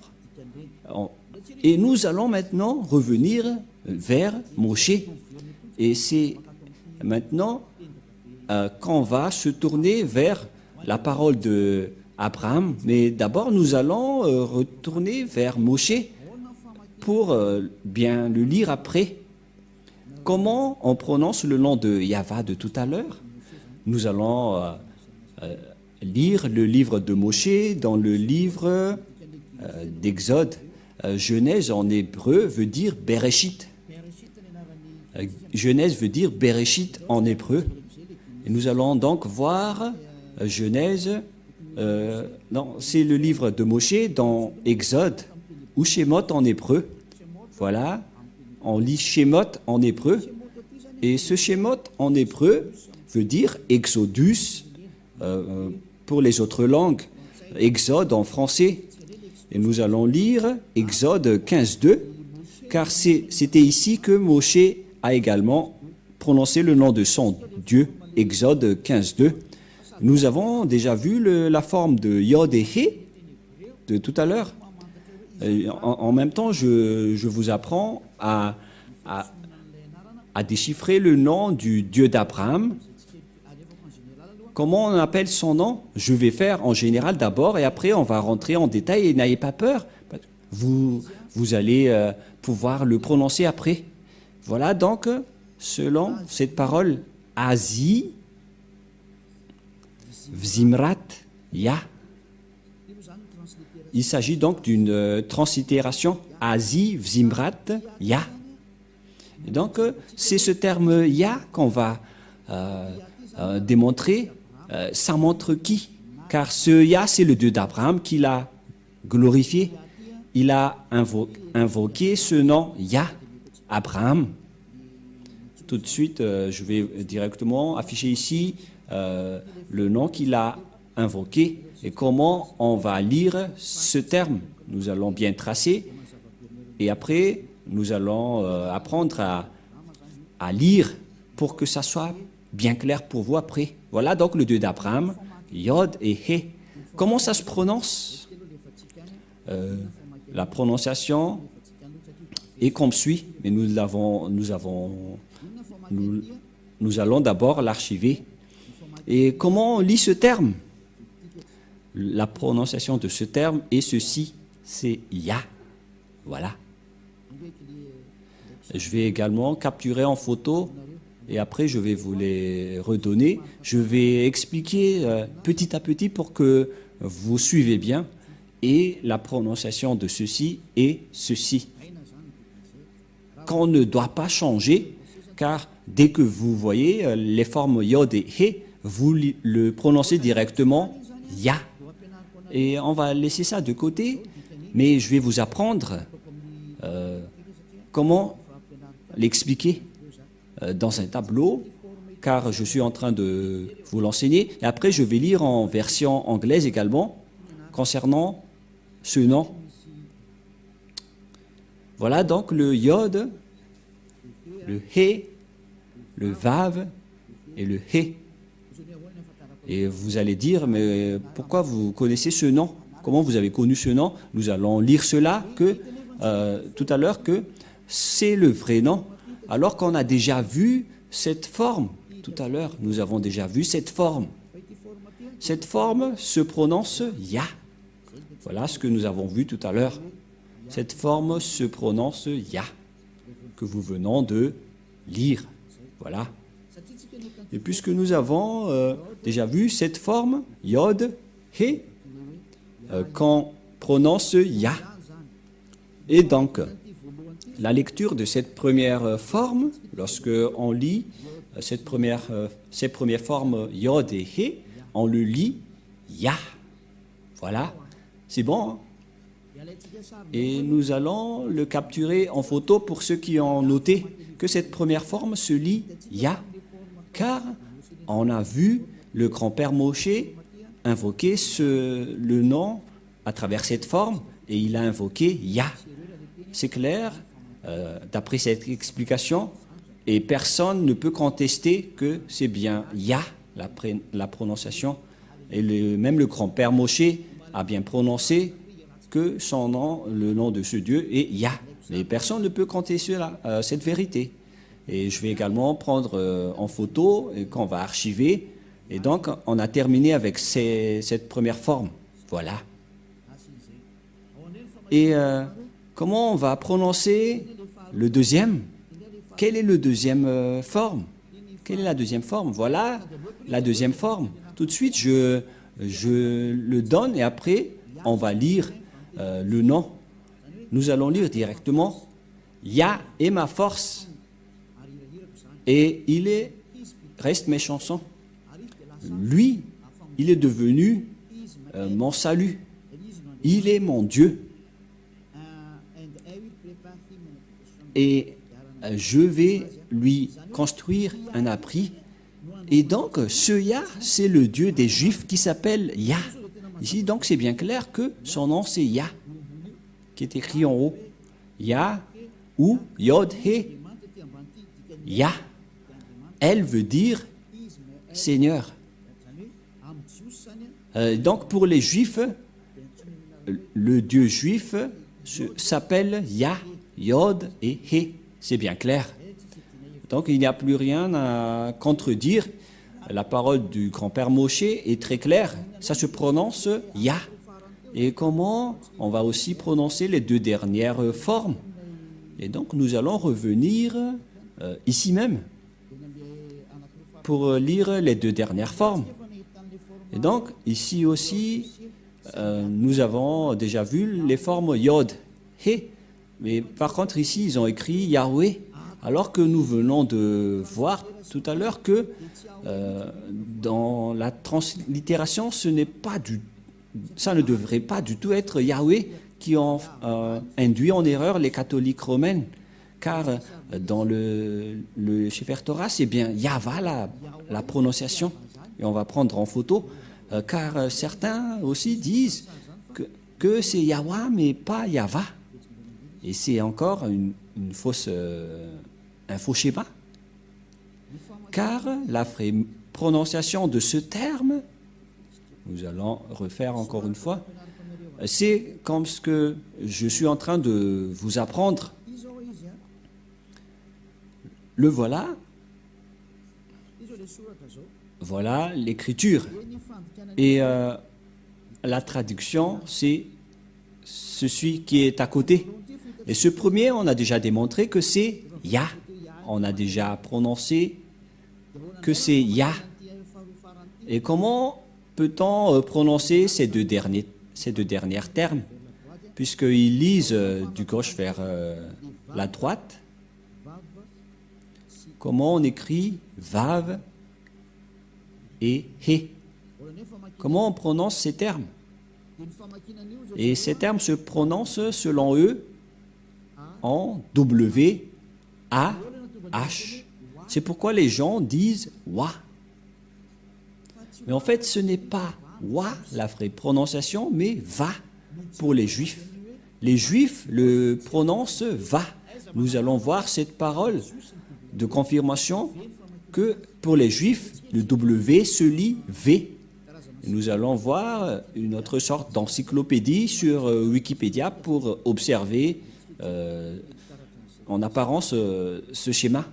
Et nous allons maintenant revenir vers Moshe. Et c'est maintenant qu'on va se tourner vers la parole de Abraham. Mais d'abord, nous allons retourner vers Moshe pour bien le lire après. Comment on prononce le nom de Yahva de tout à l'heure? Nous allons lire le livre de Moshe dans le livre d'Exode. Genèse en hébreu veut dire Bereshit. Genèse veut dire Bereshit en hébreu. Et nous allons donc voir Genèse, non, c'est le livre de Moshe dans Exode, ou Shemot en hébreu. Voilà, on lit Shemot en hébreu. Et ce Shemot en hébreu veut dire Exodus pour les autres langues, Exode en français. Et nous allons lire Exode 15.2, car c'était ici que Moshe a également prononcé le nom de son Dieu, Exode 15.2. Nous avons déjà vu la forme de Yod et He de tout à l'heure. En même temps, je vous apprends à déchiffrer le nom du Dieu d'Abraham. Comment on appelle son nom? Je vais faire en général d'abord et après on va rentrer en détail et n'ayez pas peur. Vous allez pouvoir le prononcer après. Voilà donc, selon cette parole, Azi, Vzimrat, Ya. Il s'agit donc d'une translittération Azi, Vzimrat, Ya. Et donc, c'est ce terme Ya qu'on va démontrer. Ça montre qui? Car ce Ya, c'est le Dieu d'Abraham qui l'a glorifié. Il a invoqué ce nom Ya, Abraham. tout de suite, je vais directement afficher ici le nom qu'il a invoqué et comment on va lire ce terme. Nous allons bien tracer et après, nous allons apprendre à lire pour que ça soit bien clair pour vous après. Voilà donc le Dieu d'Abraham, Yod et He. Comment ça se prononce? La prononciation est comme suit, mais nous allons d'abord l'archiver. Et comment on lit ce terme? La prononciation de ce terme est ceci, c'est Ya. Voilà. Je vais également capturer en photo et après je vais vous les redonner. Je vais expliquer petit à petit pour que vous suivez bien. Et la prononciation de ceci est ceci. Qu'on ne doit pas changer, car dès que vous voyez les formes Yod et He, vous le prononcez directement Ya. Et on va laisser ça de côté, mais je vais vous apprendre comment l'expliquer dans un tableau, car je suis en train de vous l'enseigner. Et après, je vais lire en version anglaise également, concernant ce nom. Voilà donc le Yod, le He, le Vav et le He. Et vous allez dire, mais pourquoi vous connaissez ce nom? Comment vous avez connu ce nom? Nous allons lire cela tout à l'heure que c'est le vrai nom, alors qu'on a déjà vu cette forme. Tout à l'heure, nous avons déjà vu cette forme. Cette forme se prononce Ya. Voilà ce que nous avons vu tout à l'heure. Cette forme se prononce Ya, que vous venons de lire. Voilà. Et puisque nous avons déjà vu cette forme, Yod, He, qu'on prononce Ya. Et donc, la lecture de cette première forme, lorsque on lit ces premières formes Yod et He, on le lit Ya. Voilà. C'est bon, hein? Et nous allons le capturer en photo pour ceux qui ont noté que cette première forme se lit Ya, car on a vu le grand-père Moshe invoquer le nom à travers cette forme et il a invoqué Ya. C'est clair, d'après cette explication, et personne ne peut contester que c'est bien Ya, la prononciation. Et même le grand-père Moshe a bien prononcé que son nom, le nom de ce Dieu est Ya. Mais personne ne peut contester cette vérité. Et je vais également prendre en photo et qu'on va archiver. Et donc, on a terminé avec cette première forme. Voilà. Et comment on va prononcer le deuxième? Quelle est la deuxième forme? Quelle est la deuxième forme? Voilà la deuxième forme. Tout de suite, je le donne et après, on va lire le nom. Nous allons lire directement Ya est ma force et reste mes chansons. Lui, il est devenu mon salut. Il est mon Dieu. Et je vais lui construire un abri. Et donc, ce Ya, c'est le Dieu des Juifs qui s'appelle Ya. Ici, donc, c'est bien clair que son nom, c'est Ya, qui est écrit en haut. Ya ou Yod He. Ya. Elle veut dire Seigneur. Donc, pour les Juifs, le Dieu juif s'appelle Ya, Yod et He. C'est bien clair. Donc, il n'y a plus rien à contredire. La parole du grand-père Moshe est très claire. Ça se prononce Ya. Et comment on va aussi prononcer les deux dernières formes. Et donc, nous allons revenir ici même pour lire les deux dernières formes. Et donc, ici aussi, nous avons déjà vu les formes Yod, He. Mais par contre, ici, ils ont écrit Yahweh. Alors que nous venons de voir tout à l'heure que dans la translittération, ça ne devrait pas du tout être Yahweh qui ont induit en erreur les catholiques romains. car dans le Sefer Torah, c'est bien Yahva la prononciation, et on va prendre en photo, car certains aussi disent que c'est Yahwa, mais pas Yahva. Et c'est encore un faux schéma, car la vraie prononciation de ce terme, nous allons refaire encore une fois, c'est comme ce que je suis en train de vous apprendre. Le voilà. Voilà l'écriture. Et la traduction, c'est celui qui est à côté. Et ce premier, on a déjà démontré que c'est Ya. On a déjà prononcé que c'est Ya. Et comment peut-on prononcer ces deux derniers termes, puisqu'ils lisent du gauche vers la droite? Comment on écrit Vav et He? Comment on prononce ces termes? Et ces termes se prononcent selon eux en W, A, H. C'est pourquoi les gens disent Wa. Mais en fait, ce n'est pas Wa, la vraie prononciation, mais Va pour les Juifs. Les Juifs le prononcent Va. Nous allons voir cette parole de confirmation que pour les Juifs, le W se lit V. Et nous allons voir une autre sorte d'encyclopédie sur Wikipédia pour observer en apparence ce schéma.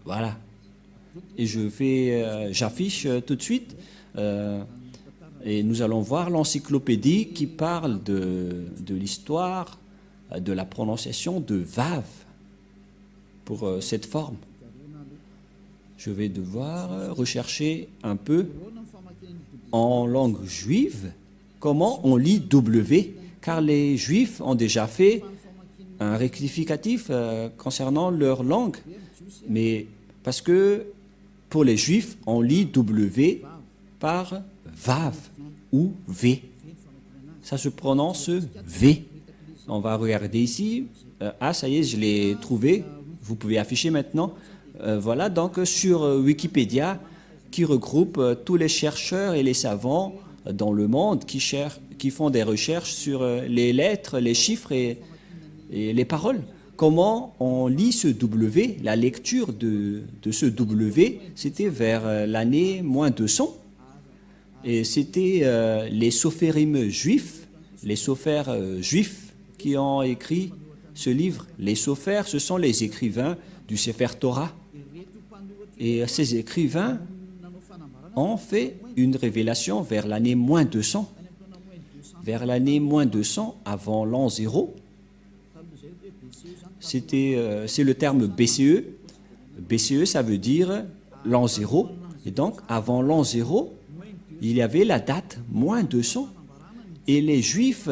Voilà. Et j'affiche tout de suite. Et nous allons voir l'encyclopédie qui parle de l'histoire de la prononciation de Vav pour cette forme. Je vais devoir rechercher un peu en langue juive comment on lit W, car les Juifs ont déjà fait un rectificatif concernant leur langue. Mais parce que pour les Juifs, on lit W par Vav ou V. Ça se prononce V. On va regarder ici. Ah, ça y est, je l'ai trouvé. Vous pouvez afficher maintenant. Voilà, donc sur Wikipédia, qui regroupe tous les chercheurs et les savants dans le monde qui font des recherches sur les lettres, les chiffres et les paroles. Comment on lit ce W? La lecture de ce W, c'était vers l'année moins 200. Et c'était les sophérim juifs, les sophères juifs qui ont écrit ce livre. Les sophères, ce sont les écrivains du Sefer Torah. Et ces écrivains ont fait une révélation vers l'année moins 200. Vers l'année moins 200, avant l'an 0. C'est le terme BCE. BCE, ça veut dire l'an 0. Et donc, avant l'an 0, il y avait la date moins 200. Et les Juifs,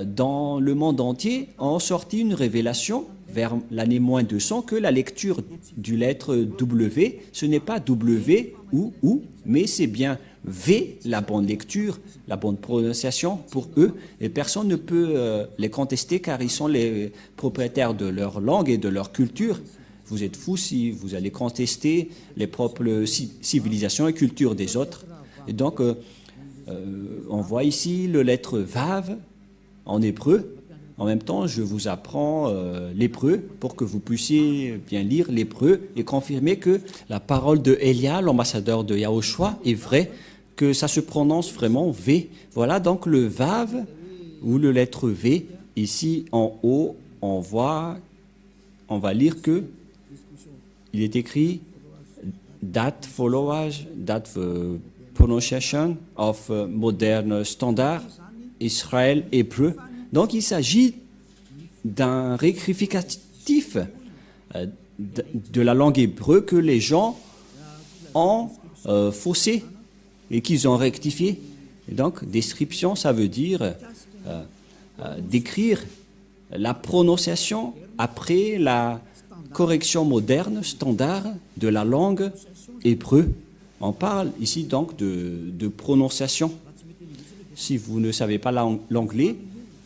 dans le monde entier, ont sorti une révélation vers l'année moins 200 que la lecture du lettre W, ce n'est pas W ou, mais c'est bien V, la bonne lecture, la bonne prononciation pour eux. Et personne ne peut les contester car ils sont les propriétaires de leur langue et de leur culture. Vous êtes fous si vous allez contester les propres civilisations et cultures des autres. Et donc, on voit ici le lettre Vav en hébreu. En même temps, je vous apprends l'hébreu pour que vous puissiez bien lire l'hébreu et confirmer que la parole de Elia, l'ambassadeur de Yahushua, est vraie, que ça se prononce vraiment V. Voilà donc le Vav ou le lettre V. Ici en haut, on va lire il est écrit That followage, that pronunciation of modern standard Israël hébreu. Donc il s'agit d'un rectificatif de la langue hébreu que les gens ont faussé et qu'ils ont rectifié. Et donc description, ça veut dire décrire la prononciation après la correction moderne, standard de la langue hébreu. On parle ici donc de prononciation. Si vous ne savez pas l'anglais,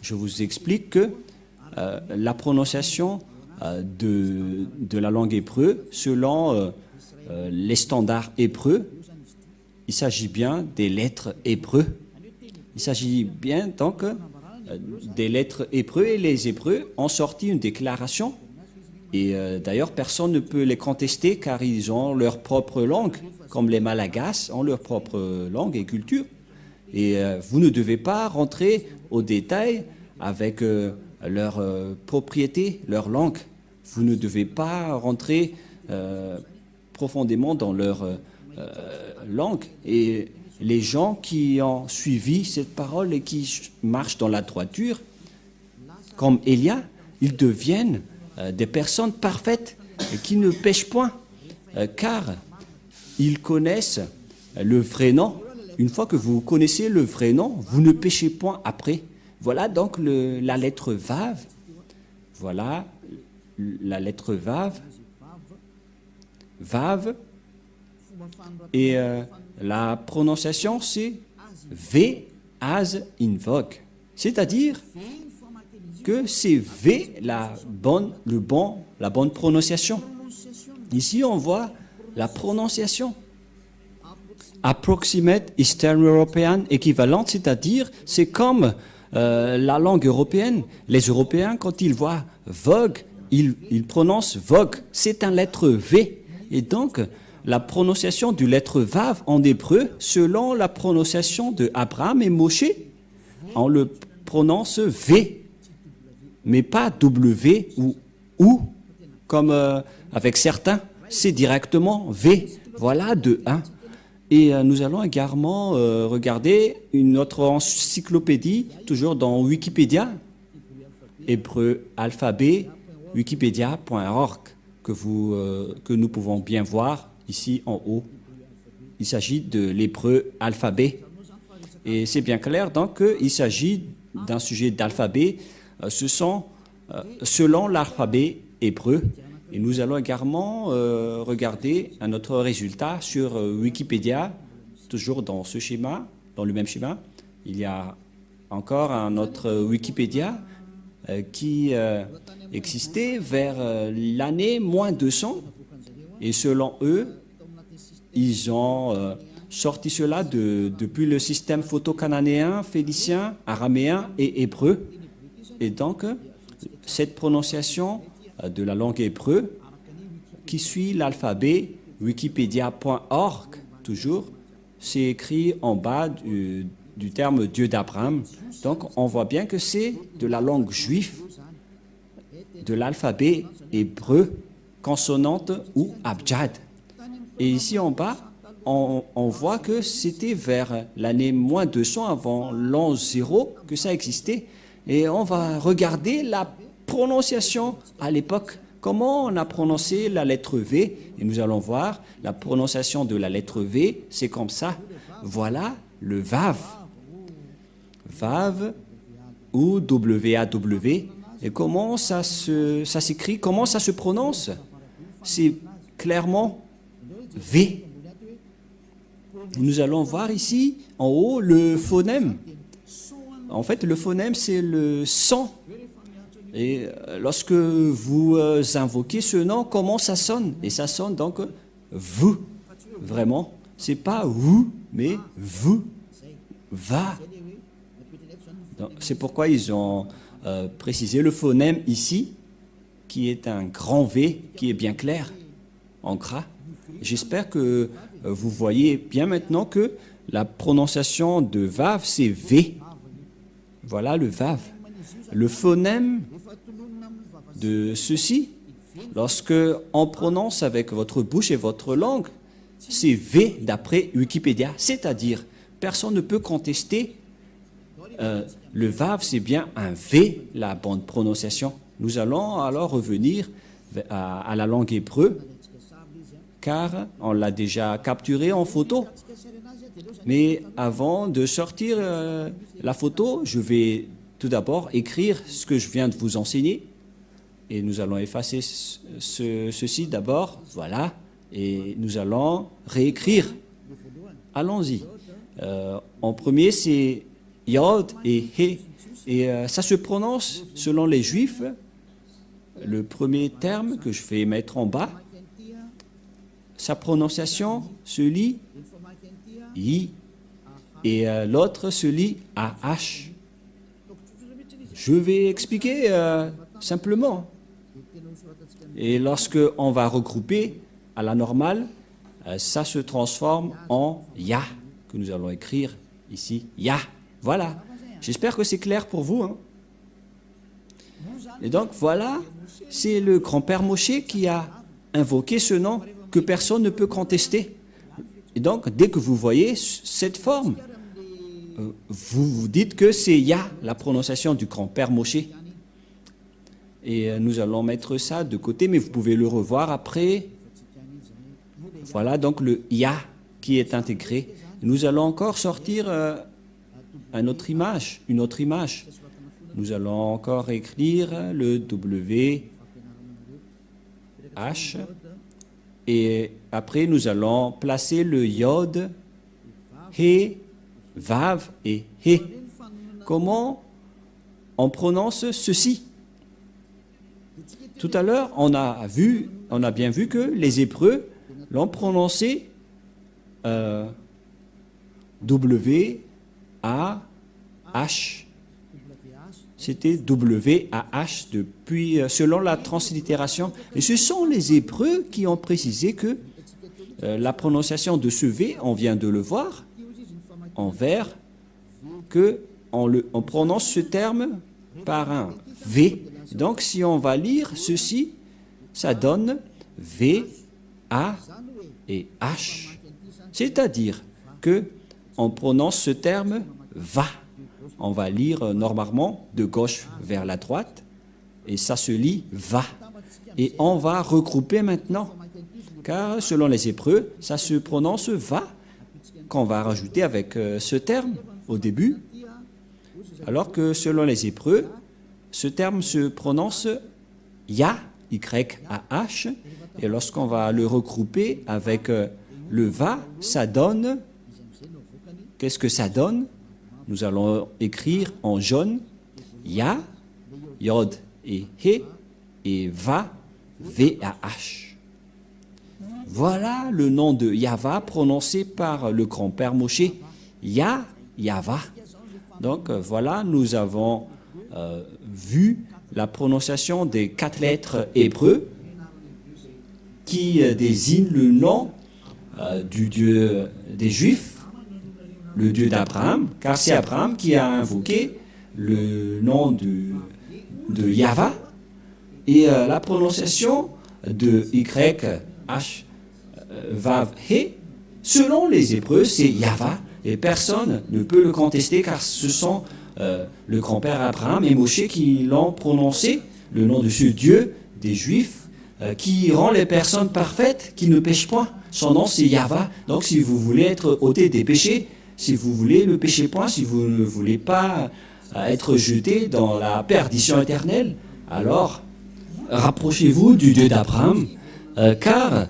je vous explique que la prononciation de la langue hébreu selon les standards hébreux. Il s'agit bien des lettres hébreux. Il s'agit bien donc des lettres hébreux, et les Hébreux ont sorti une déclaration. Et d'ailleurs, personne ne peut les contester car ils ont leur propre langue, comme les Malagasy ont leur propre langue et culture. Et vous ne devez pas rentrer au détail avec leur propriété, leur langue. Vous ne devez pas rentrer profondément dans leur langue. Et les gens qui ont suivi cette parole et qui marchent dans la droiture, comme Élia, ils deviennent des personnes parfaites et qui ne pêchent point, car ils connaissent le vrai nom. Une fois que vous connaissez le vrai nom, vous ne péchez point après. Voilà donc la lettre Vav. Voilà la lettre Vav. Vav. Et la prononciation, c'est V as invoque. C'est-à-dire que c'est V la bonne prononciation. Ici, on voit la prononciation. Approximate Eastern European équivalente, c'est-à-dire c'est comme la langue européenne. Les Européens, quand ils voient Vogue, ils prononcent Vogue. C'est une lettre V. Et donc, la prononciation du lettre Vav en hébreu, selon la prononciation de Abraham et Moshe, on le prononce V, mais pas W ou comme avec certains, c'est directement V. Voilà de 1. Et nous allons également regarder une autre encyclopédie, toujours dans Wikipédia, hébreu alphabet, wikipedia.org, que nous pouvons bien voir ici en haut. Il s'agit de l'hébreu alphabet. Et c'est bien clair donc qu'il s'agit d'un sujet d'alphabet. Ce sont selon l'alphabet hébreu. Et nous allons également regarder un autre résultat sur Wikipédia, toujours dans ce schéma, dans le même schéma. Il y a encore un autre Wikipédia qui existait vers l'année moins 200. Et selon eux, ils ont sorti cela depuis le système photo-cananéen, phénicien, araméen et hébreu. Et donc, cette prononciation de la langue hébreu qui suit l'alphabet wikipedia.org, toujours, c'est écrit en bas du terme Dieu d'Abraham. Donc, on voit bien que c'est de la langue juive, de l'alphabet hébreu, consonante ou abjad. Et ici en bas, on voit que c'était vers l'année moins 200 avant l'an 0 que ça existait. Et on va regarder la prononciation à l'époque. Comment on a prononcé la lettre V? Et nous allons voir la prononciation de la lettre V, c'est comme ça. Voilà le Vav. Vav ou W-A-W. Et comment ça s'écrit? Comment ça se prononce? C'est clairement V. Nous allons voir ici, en haut, le phonème. En fait, le phonème, c'est le son. Et lorsque vous invoquez ce nom, comment ça sonne? Et ça sonne donc vous. Vraiment. C'est pas vous, mais vous. Va. C'est pourquoi ils ont précisé le phonème ici, qui est un grand V, qui est bien clair, en gras. J'espère que vous voyez bien maintenant que la prononciation de Vav, c'est V. Voilà le Vav. Le phonème de ceci, lorsque on prononce avec votre bouche et votre langue, c'est V d'après Wikipédia. C'est-à-dire, personne ne peut contester le Vav, c'est bien un V, la bonne prononciation. Nous allons alors revenir à la langue hébreu, car on l'a déjà capturé en photo. Mais avant de sortir la photo, je vais tout d'abord écrire ce que je viens de vous enseigner. Et nous allons effacer ceci d'abord, voilà. Et nous allons réécrire. Allons-y. En premier, c'est Yod et He. Et ça se prononce, selon les Juifs, le premier terme que je vais mettre en bas, sa prononciation se lit I, et l'autre se lit AH. Je vais expliquer simplement. Et lorsque on va regrouper à la normale, ça se transforme en Ya, que nous allons écrire ici, Ya. Voilà. J'espère que c'est clair pour vous. Hein. Et donc voilà, c'est le grand-père Moshe qui a invoqué ce nom que personne ne peut contester. Et donc, dès que vous voyez cette forme, vous vous dites que c'est Ya, la prononciation du grand-père Moshe. Et nous allons mettre ça de côté, mais vous pouvez le revoir après. Voilà donc le Ya qui est intégré. Nous allons encore sortir une autre image. Nous allons encore écrire le W, H, et après nous allons placer le Yod, He, Vav et He. Comment on prononce ceci? Tout à l'heure, on a bien vu que les Hébreux l'ont prononcé W, A, H. C'était W-A-H depuis, selon la translittération. Et ce sont les Hébreux qui ont précisé que la prononciation de ce V, on vient de le voir, en vers, on prononce ce terme par un V. Donc, si on va lire ceci, ça donne V, A et H. C'est-à-dire que on prononce ce terme va. On va lire normalement de gauche vers la droite et ça se lit va. Et on va regrouper maintenant, car selon les Hébreux, ça se prononce va, qu'on va rajouter avec ce terme au début, alors que selon les Hébreux, ce terme se prononce ya, Y-A-H, et lorsqu'on va le regrouper avec le va, ça donne, qu'est-ce que ça donne? Nous allons écrire en jaune ya, Yod et He, et va, V-A-H. Voilà le nom de Yahva prononcé par le grand-père Moshe, Ya, Yahva. Donc voilà, nous avons vu la prononciation des 4 lettres hébreux qui désignent le nom du Dieu des Juifs, le Dieu d'Abraham, car c'est Abraham qui a invoqué le nom de Yahva, et la prononciation de Y-H, Vav, He, selon les Hébreux, c'est Yahva, et personne ne peut le contester, car ce sont le grand-père Abraham et Moshe qui l'ont prononcé, le nom de ce Dieu des Juifs, qui rend les personnes parfaites, qui ne pêchent point. Son nom, c'est Yahva. Donc, si vous voulez être ôté des péchés, si vous voulez ne pécher point, si vous ne voulez pas être jeté dans la perdition éternelle, alors rapprochez-vous du Dieu d'Abraham, car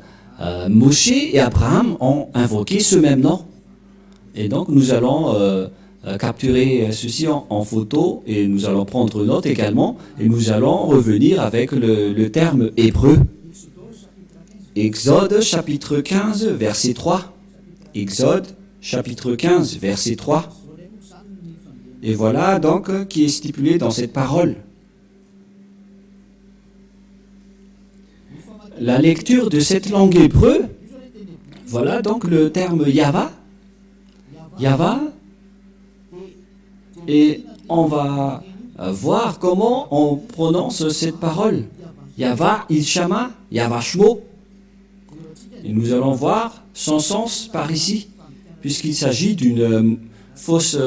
Moshe et Abraham ont invoqué ce même nom. Et donc, nous allons capturer ceci en photo et nous allons prendre note également et nous allons revenir avec le terme hébreu. Exode chapitre 15 verset 3. Exode chapitre 15 verset 3. Et voilà donc qui est stipulé dans cette parole. La lecture de cette langue hébreu, voilà donc le terme Yahva. Yahva. Et on va voir comment on prononce cette parole. Yahva, Ilshama, Yahva Shmo. Et nous allons voir son sens par ici, puisqu'il s'agit d'une fausse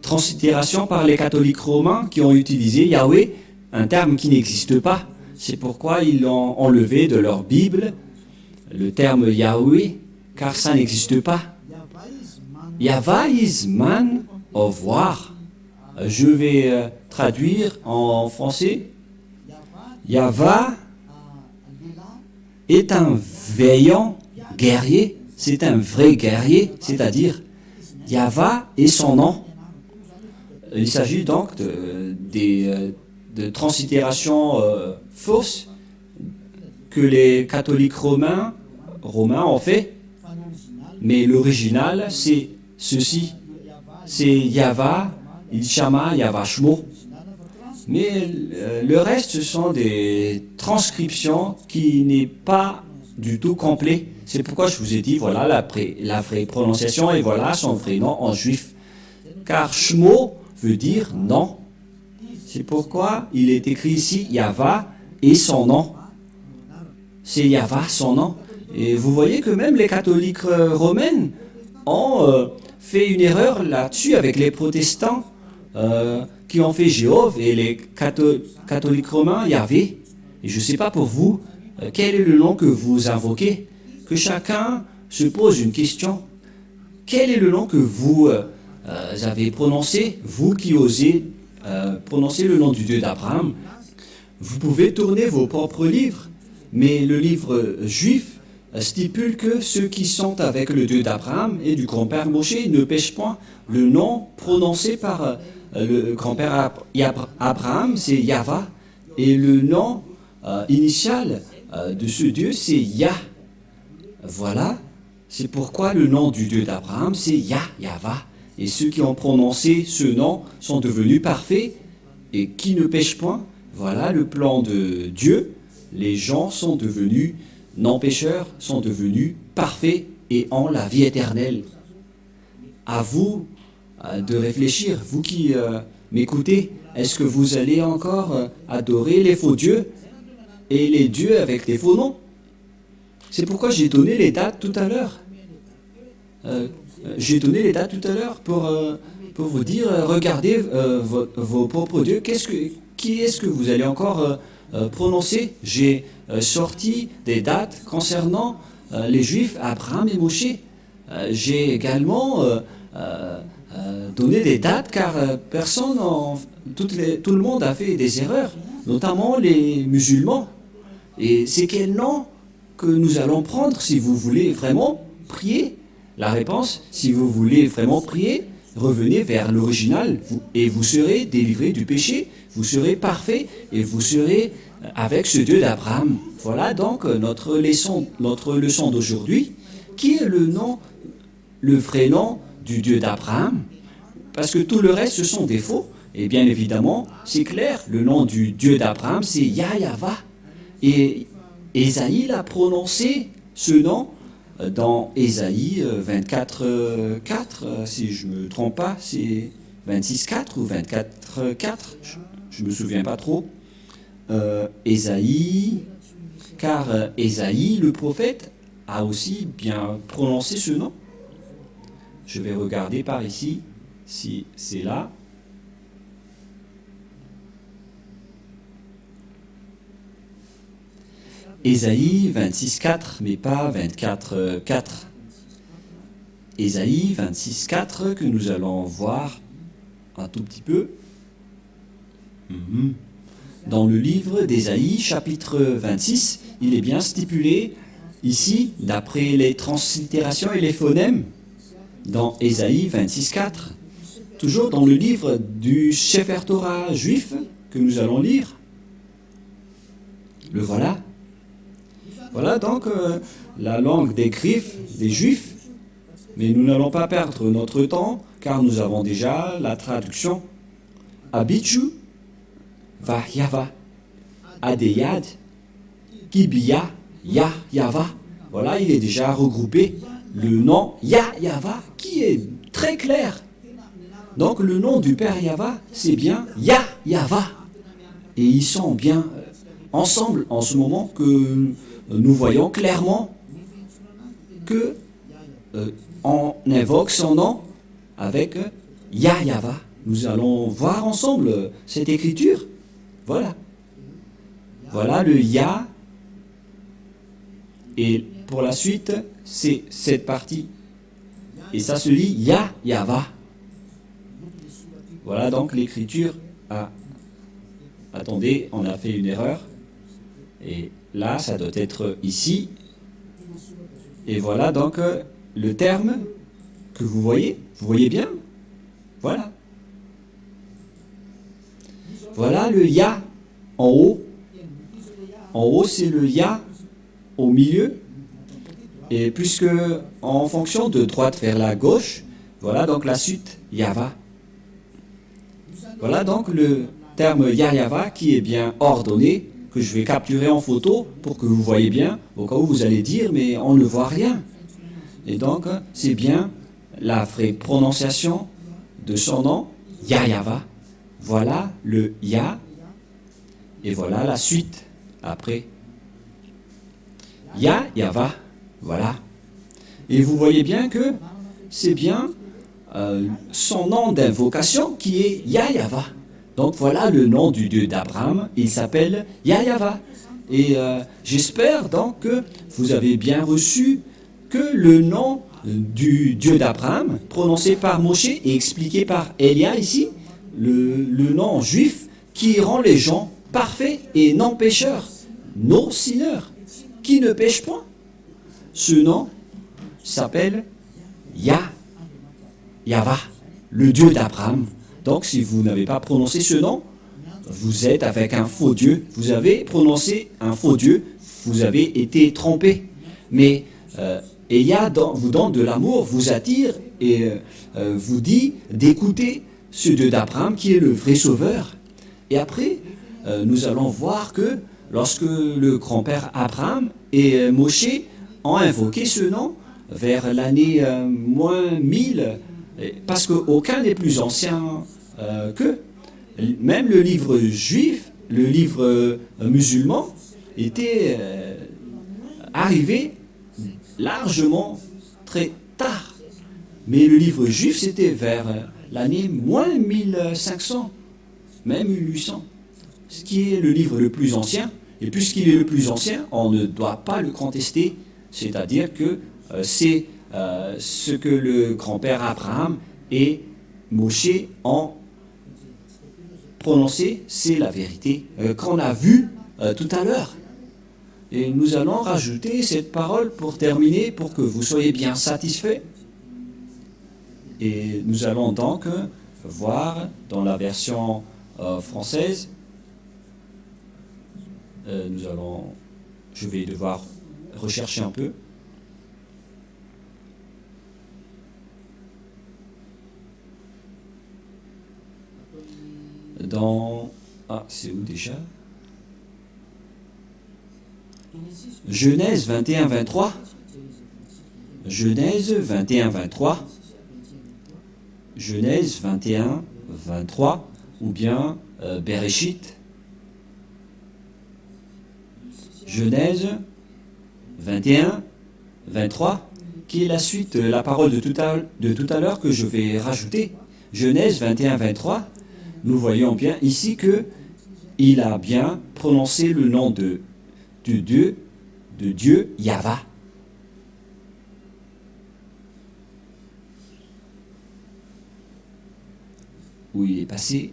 translittération par les catholiques romains qui ont utilisé Yahweh, un terme qui n'existe pas. C'est pourquoi ils l'ont enlevé de leur Bible, le terme Yahweh, car ça n'existe pas. Yahva is man of war. Je vais traduire en français. Yahva est un vaillant guerrier, c'est un vrai guerrier, c'est-à-dire Yahva est son nom. Il s'agit donc de translittérations fausses que les catholiques romains ont fait. Mais l'original, c'est ceci. C'est Yava, Ilshama, Yava Shmo. Mais le reste, ce sont des transcriptions qui n'est pas du tout complet. C'est pourquoi je vous ai dit, voilà la vraie prononciation et voilà son vrai nom en juif. Car Shmo veut dire non. C'est pourquoi il est écrit ici Yava et son nom. C'est Yava, son nom. Et vous voyez que même les catholiques romains ont fait une erreur là-dessus avec les protestants qui ont fait Jéhovah et les catholiques romains Yahvé. Et je ne sais pas pour vous, quel est le nom que vous invoquez? Que chacun se pose une question. Quel est le nom que vous avez prononcé, vous qui osez prononcer le nom du Dieu d'Abraham? Vous pouvez tourner vos propres livres, mais le livre juif stipule que ceux qui sont avec le Dieu d'Abraham et du grand-père Moshe ne pêchent point. Le nom prononcé par le grand-père Abraham, c'est Yahva, et le nom initial de ce Dieu, c'est Yah. Voilà, c'est pourquoi le nom du Dieu d'Abraham, c'est Yahva. Et ceux qui ont prononcé ce nom sont devenus parfaits et qui ne pêchent point. Voilà le plan de Dieu. Les gens sont devenus non-pécheurs, sont devenus parfaits et ont la vie éternelle. À vous de réfléchir, vous qui m'écoutez, est-ce que vous allez encore adorer les faux dieux et les dieux avec des faux noms? C'est pourquoi j'ai donné les dates tout à l'heure. Pour vous dire, regardez vos propres dieux. Qui est-ce que vous allez encore prononcer? J'ai sorti des dates concernant les Juifs, Abraham et Moshe. J'ai également donné des dates car tout le monde a fait des erreurs, notamment les musulmans. Et c'est quel nom que nous allons prendre si vous voulez vraiment prier? La réponse, si vous voulez vraiment prier, revenez vers l'original et vous serez délivré du péché, vous serez parfait et vous serez avec ce Dieu d'Abraham. Voilà donc notre leçon d'aujourd'hui. Qui est le vrai nom du Dieu d'Abraham? Parce que tout le reste, ce sont des faux. Et bien évidemment, c'est clair, le nom du Dieu d'Abraham, c'est Yahva. Et Ésaïe a prononcé ce nom dans Ésaïe 24, 4, si je ne me trompe pas, c'est 26, 4 ou 24, 4, je ne me souviens pas trop. Ésaïe, car Ésaïe, le prophète, a aussi bien prononcé ce nom. Je vais regarder par ici, si c'est là. Ésaïe 26, 4, mais pas 24, 4. Ésaïe 26, 4, que nous allons voir un tout petit peu. Dans le livre d'Ésaïe, chapitre 26, il est bien stipulé ici, d'après les translittérations et les phonèmes, dans Ésaïe 26, 4, toujours dans le livre du Sefer Torah juif que nous allons lire. Le voilà. Voilà donc la langue des griffes des Juifs, mais nous n'allons pas perdre notre temps, car nous avons déjà la traduction. Abichu, Vahyava, Adeyad, Kibiya, Yahva. Voilà, il est déjà regroupé. Le nom Yahva, qui est très clair. Donc le nom du Père Yahva, c'est bien Yahva. Et ils sont bien ensemble en ce moment que nous voyons clairement que on invoque son nom avec Yahva. Nous allons voir ensemble cette écriture. Voilà. Voilà le Ya. Et pour la suite, c'est cette partie. Et ça se lit Yahva. Voilà donc l'écriture. Attendez, on a fait une erreur. Et là, ça doit être ici. Et voilà donc le terme que vous voyez. Vous voyez bien? Voilà. Voilà le Ya en haut. En haut, c'est le Ya au milieu. Et puisque en fonction de droite vers la gauche, voilà donc la suite Yava. Voilà donc le terme Yayava qui est bien ordonné, que je vais capturer en photo pour que vous voyez bien, au cas où vous allez dire, mais on ne voit rien. Et donc, c'est bien la vraie prononciation de son nom, Yayava. Voilà le Ya, et voilà la suite après. Yayava, voilà. Et vous voyez bien que c'est bien son nom d'invocation qui est Yayava. Donc voilà le nom du Dieu d'Abraham, il s'appelle Yayava. Et j'espère donc que vous avez bien reçu que le nom du Dieu d'Abraham, prononcé par Moshe et expliqué par Elia ici, le nom juif qui rend les gens parfaits et non pécheurs, no sinners, qui ne pêchent point. Ce nom s'appelle Yahva, le Dieu d'Abraham. Donc si vous n'avez pas prononcé ce nom, vous êtes avec un faux Dieu. Vous avez prononcé un faux Dieu, vous avez été trompé. Mais Elia vous donne de l'amour, vous attire et vous dit d'écouter ce Dieu d'Abraham qui est le vrai sauveur. Et après, nous allons voir que lorsque le grand-père Abraham et Moshe ont invoqué ce nom vers l'année moins 1000, parce qu'aucun n'est plus ancien qu'eux. Même le livre juif, le livre musulman, était arrivé largement très tard. Mais le livre juif, c'était vers l'année moins 1500, même 1800, ce qui est le livre le plus ancien. Et puisqu'il est le plus ancien, on ne doit pas le contester, c'est-à-dire que c'est ce que le grand-père Abraham et Moshe ont prononcé, c'est la vérité qu'on a vue tout à l'heure. Et nous allons rajouter cette parole pour terminer, pour que vous soyez bien satisfaits. Et nous allons donc voir dans la version française, je vais devoir rechercher un peu. C'est où déjà? Genèse 21, 23. Genèse 21, 23. Genèse 21, 23. Ou bien Bereshit. Genèse 21, 23. Qui est la suite, la parole de tout à l'heure que je vais rajouter. Genèse 21, 23. Nous voyons bien ici que il a bien prononcé le nom de Dieu Yahva. Où il est passé.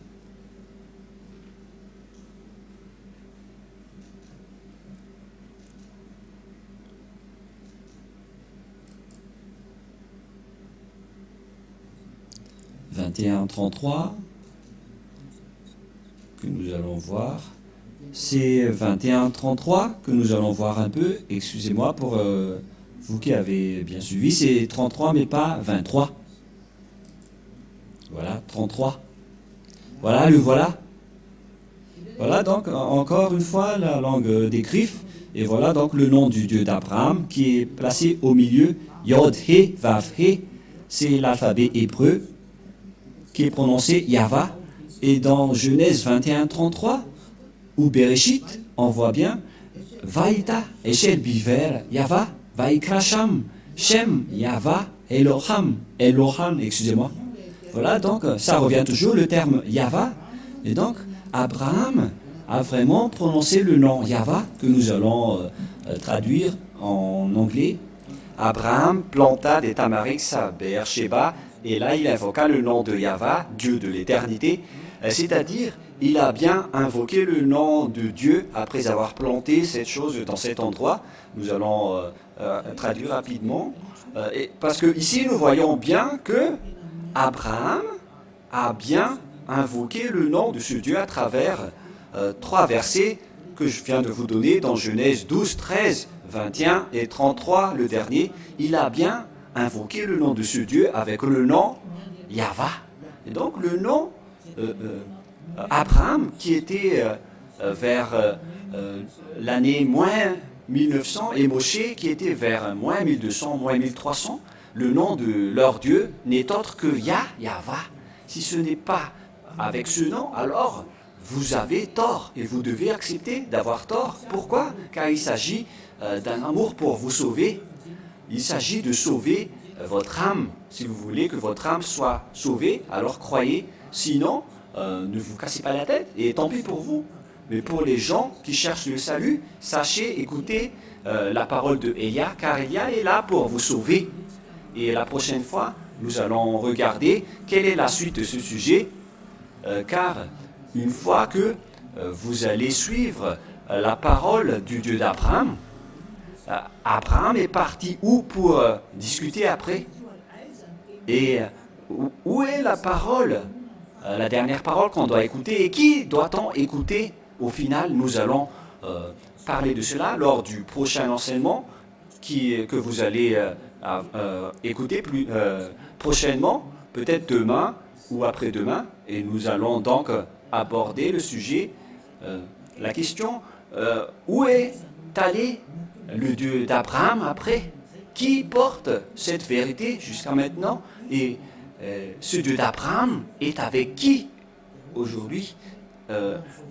« 21-33 » que nous allons voir. C'est 21-33 que nous allons voir un peu. Excusez-moi pour vous qui avez bien suivi. C'est 33 mais pas 23. Voilà, 33. Voilà, le voilà. Voilà donc encore une fois la langue des griffes. Et voilà donc le nom du Dieu d'Abraham qui est placé au milieu. Yod, He, Vav, He. C'est l'alphabet hébreu qui est prononcé Yahva. Et dans Genèse 21-33, ou Bereshit, on voit bien Vaïta, Eshel Biver, Yahva, Vaikrasham, Shem, Yahva, Eloham, excusez-moi. Voilà, donc ça revient toujours le terme Yahva. Et donc, Abraham a vraiment prononcé le nom Yahva, que nous allons traduire en anglais. Abraham planta des tamariks à Beersheba, et là il invoqua le nom de Yahva, Dieu de l'éternité. C'est-à-dire, il a bien invoqué le nom de Dieu après avoir planté cette chose dans cet endroit. Nous allons traduire rapidement. Parce que ici, nous voyons bien que Abraham a bien invoquer le nom de ce Dieu à travers 3 versets que je viens de vous donner dans Genèse 12, 13, 21 et 33, le dernier. Il a bien invoqué le nom de ce Dieu avec le nom Yahva. Et donc le nom Abraham, qui était vers l'année moins 1900, et Moshe, qui était vers moins 1200, moins 1300, le nom de leur Dieu n'est autre que Yahva. Si ce n'est pas avec ce nom, alors vous avez tort et vous devez accepter d'avoir tort. Pourquoi? Car il s'agit d'un amour pour vous sauver. Il s'agit de sauver votre âme. Si vous voulez que votre âme soit sauvée, alors croyez. Sinon, ne vous cassez pas la tête et tant pis pour vous. Mais pour les gens qui cherchent le salut, sachez, écoutez la parole de Elia, car Elia est là pour vous sauver. Et la prochaine fois, nous allons regarder quelle est la suite de ce sujet, car une fois que vous allez suivre la parole du Dieu d'Abraham, Abraham est parti où pour discuter après? Et où est la parole, la dernière parole qu'on doit écouter? Et qui doit-on écouter? Au final, nous allons parler de cela lors du prochain enseignement que vous allez écouter prochainement, peut-être demain ou après-demain. Et nous allons donc aborder le sujet, la question, où est allé le Dieu d'Abraham après? Qui porte cette vérité jusqu'à maintenant? Et ce Dieu d'Abraham est avec qui aujourd'hui?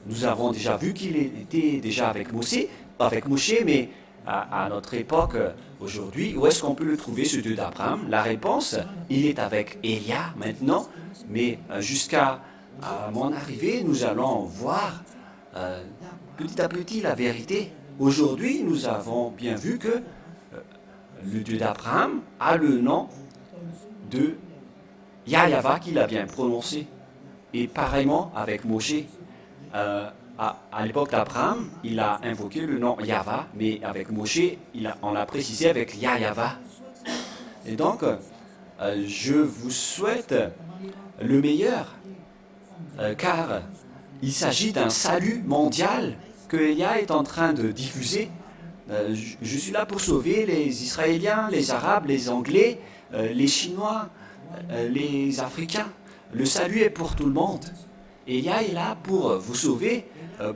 Nous avons déjà vu qu'il était déjà avec Moshe, mais à notre époque, aujourd'hui, où est-ce qu'on peut le trouver, ce Dieu d'Abraham? La réponse, il est avec Elia maintenant, mais jusqu'à mon arrivée, nous allons voir petit à petit la vérité. Aujourd'hui, nous avons bien vu que le Dieu d'Abraham a le nom de Yahva qu'il a bien prononcé. Et pareillement avec Moshe, à l'époque d'Abraham, il a invoqué le nom Yahva, mais avec Moshe, on l'a précisé avec Yahva. Et donc, je vous souhaite le meilleur, car il s'agit d'un salut mondial que Elia est en train de diffuser. Je suis là pour sauver les Israéliens, les Arabes, les Anglais, les Chinois, les Africains. Le salut est pour tout le monde. Elia est là pour vous sauver,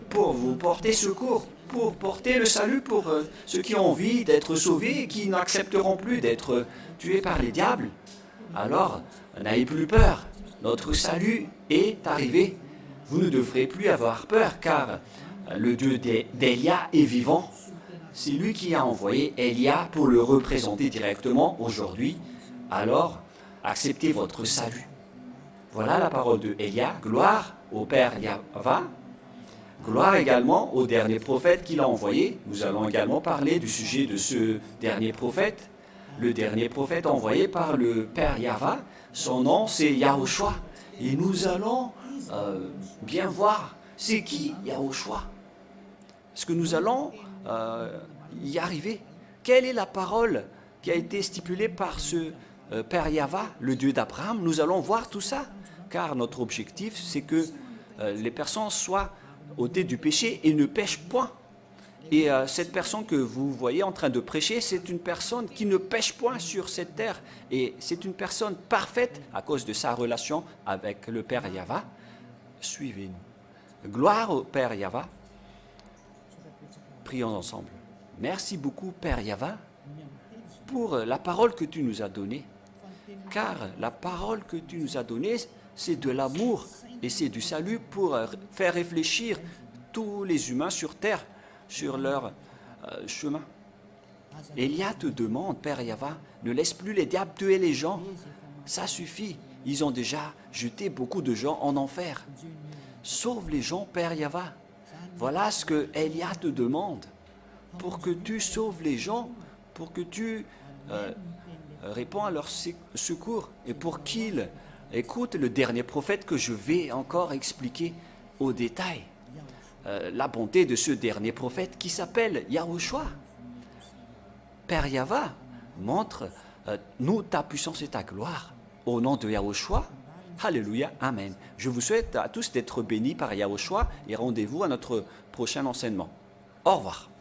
pour vous porter secours, pour porter le salut pour ceux qui ont envie d'être sauvés et qui n'accepteront plus d'être tués par les diables. Alors, n'ayez plus peur. Notre salut est arrivé. Vous ne devrez plus avoir peur, car le Dieu d'Elia est vivant. C'est lui qui a envoyé Elia pour le représenter directement aujourd'hui. Alors, acceptez votre salut. Voilà la parole de Elia. Gloire au Père Yahva. Gloire également au dernier prophète qu'il a envoyé. Nous allons également parler du sujet de ce dernier prophète. Le dernier prophète envoyé par le Père Yahva, son nom c'est Yahushua. Et nous allons bien voir c'est qui Yahushua. Est-ce que nous allons y arriver? Quelle est la parole qui a été stipulée par ce Père Yahva, le Dieu d'Abraham? Nous allons voir tout ça, car notre objectif c'est que les personnes soient ôtées du péché et ne pêchent point. Et cette personne que vous voyez en train de prêcher, c'est une personne qui ne pêche point sur cette terre. Et c'est une personne parfaite à cause de sa relation avec le Père Yahva. Suivez-nous. Gloire au Père Yahva. Prions ensemble. Merci beaucoup, Père Yahva, pour la parole que tu nous as donnée. Car la parole que tu nous as donnée, c'est de l'amour et c'est du salut pour faire réfléchir tous les humains sur terre, sur leur chemin. Elia te demande, Père Yahva, ne laisse plus les diables tuer les gens. Ça suffit. Ils ont déjà jeté beaucoup de gens en enfer. Sauve les gens, Père Yahva. Voilà ce que Elia te demande. Pour que tu sauves les gens, pour que tu réponds à leur secours et pour qu'ils écoutent le dernier prophète que je vais encore expliquer au détail. La bonté de ce dernier prophète qui s'appelle Yahushua. Père Yahva, montre-nous ta puissance et ta gloire. Au nom de Yahushua, Alléluia, Amen. Je vous souhaite à tous d'être bénis par Yahushua et rendez-vous à notre prochain enseignement. Au revoir.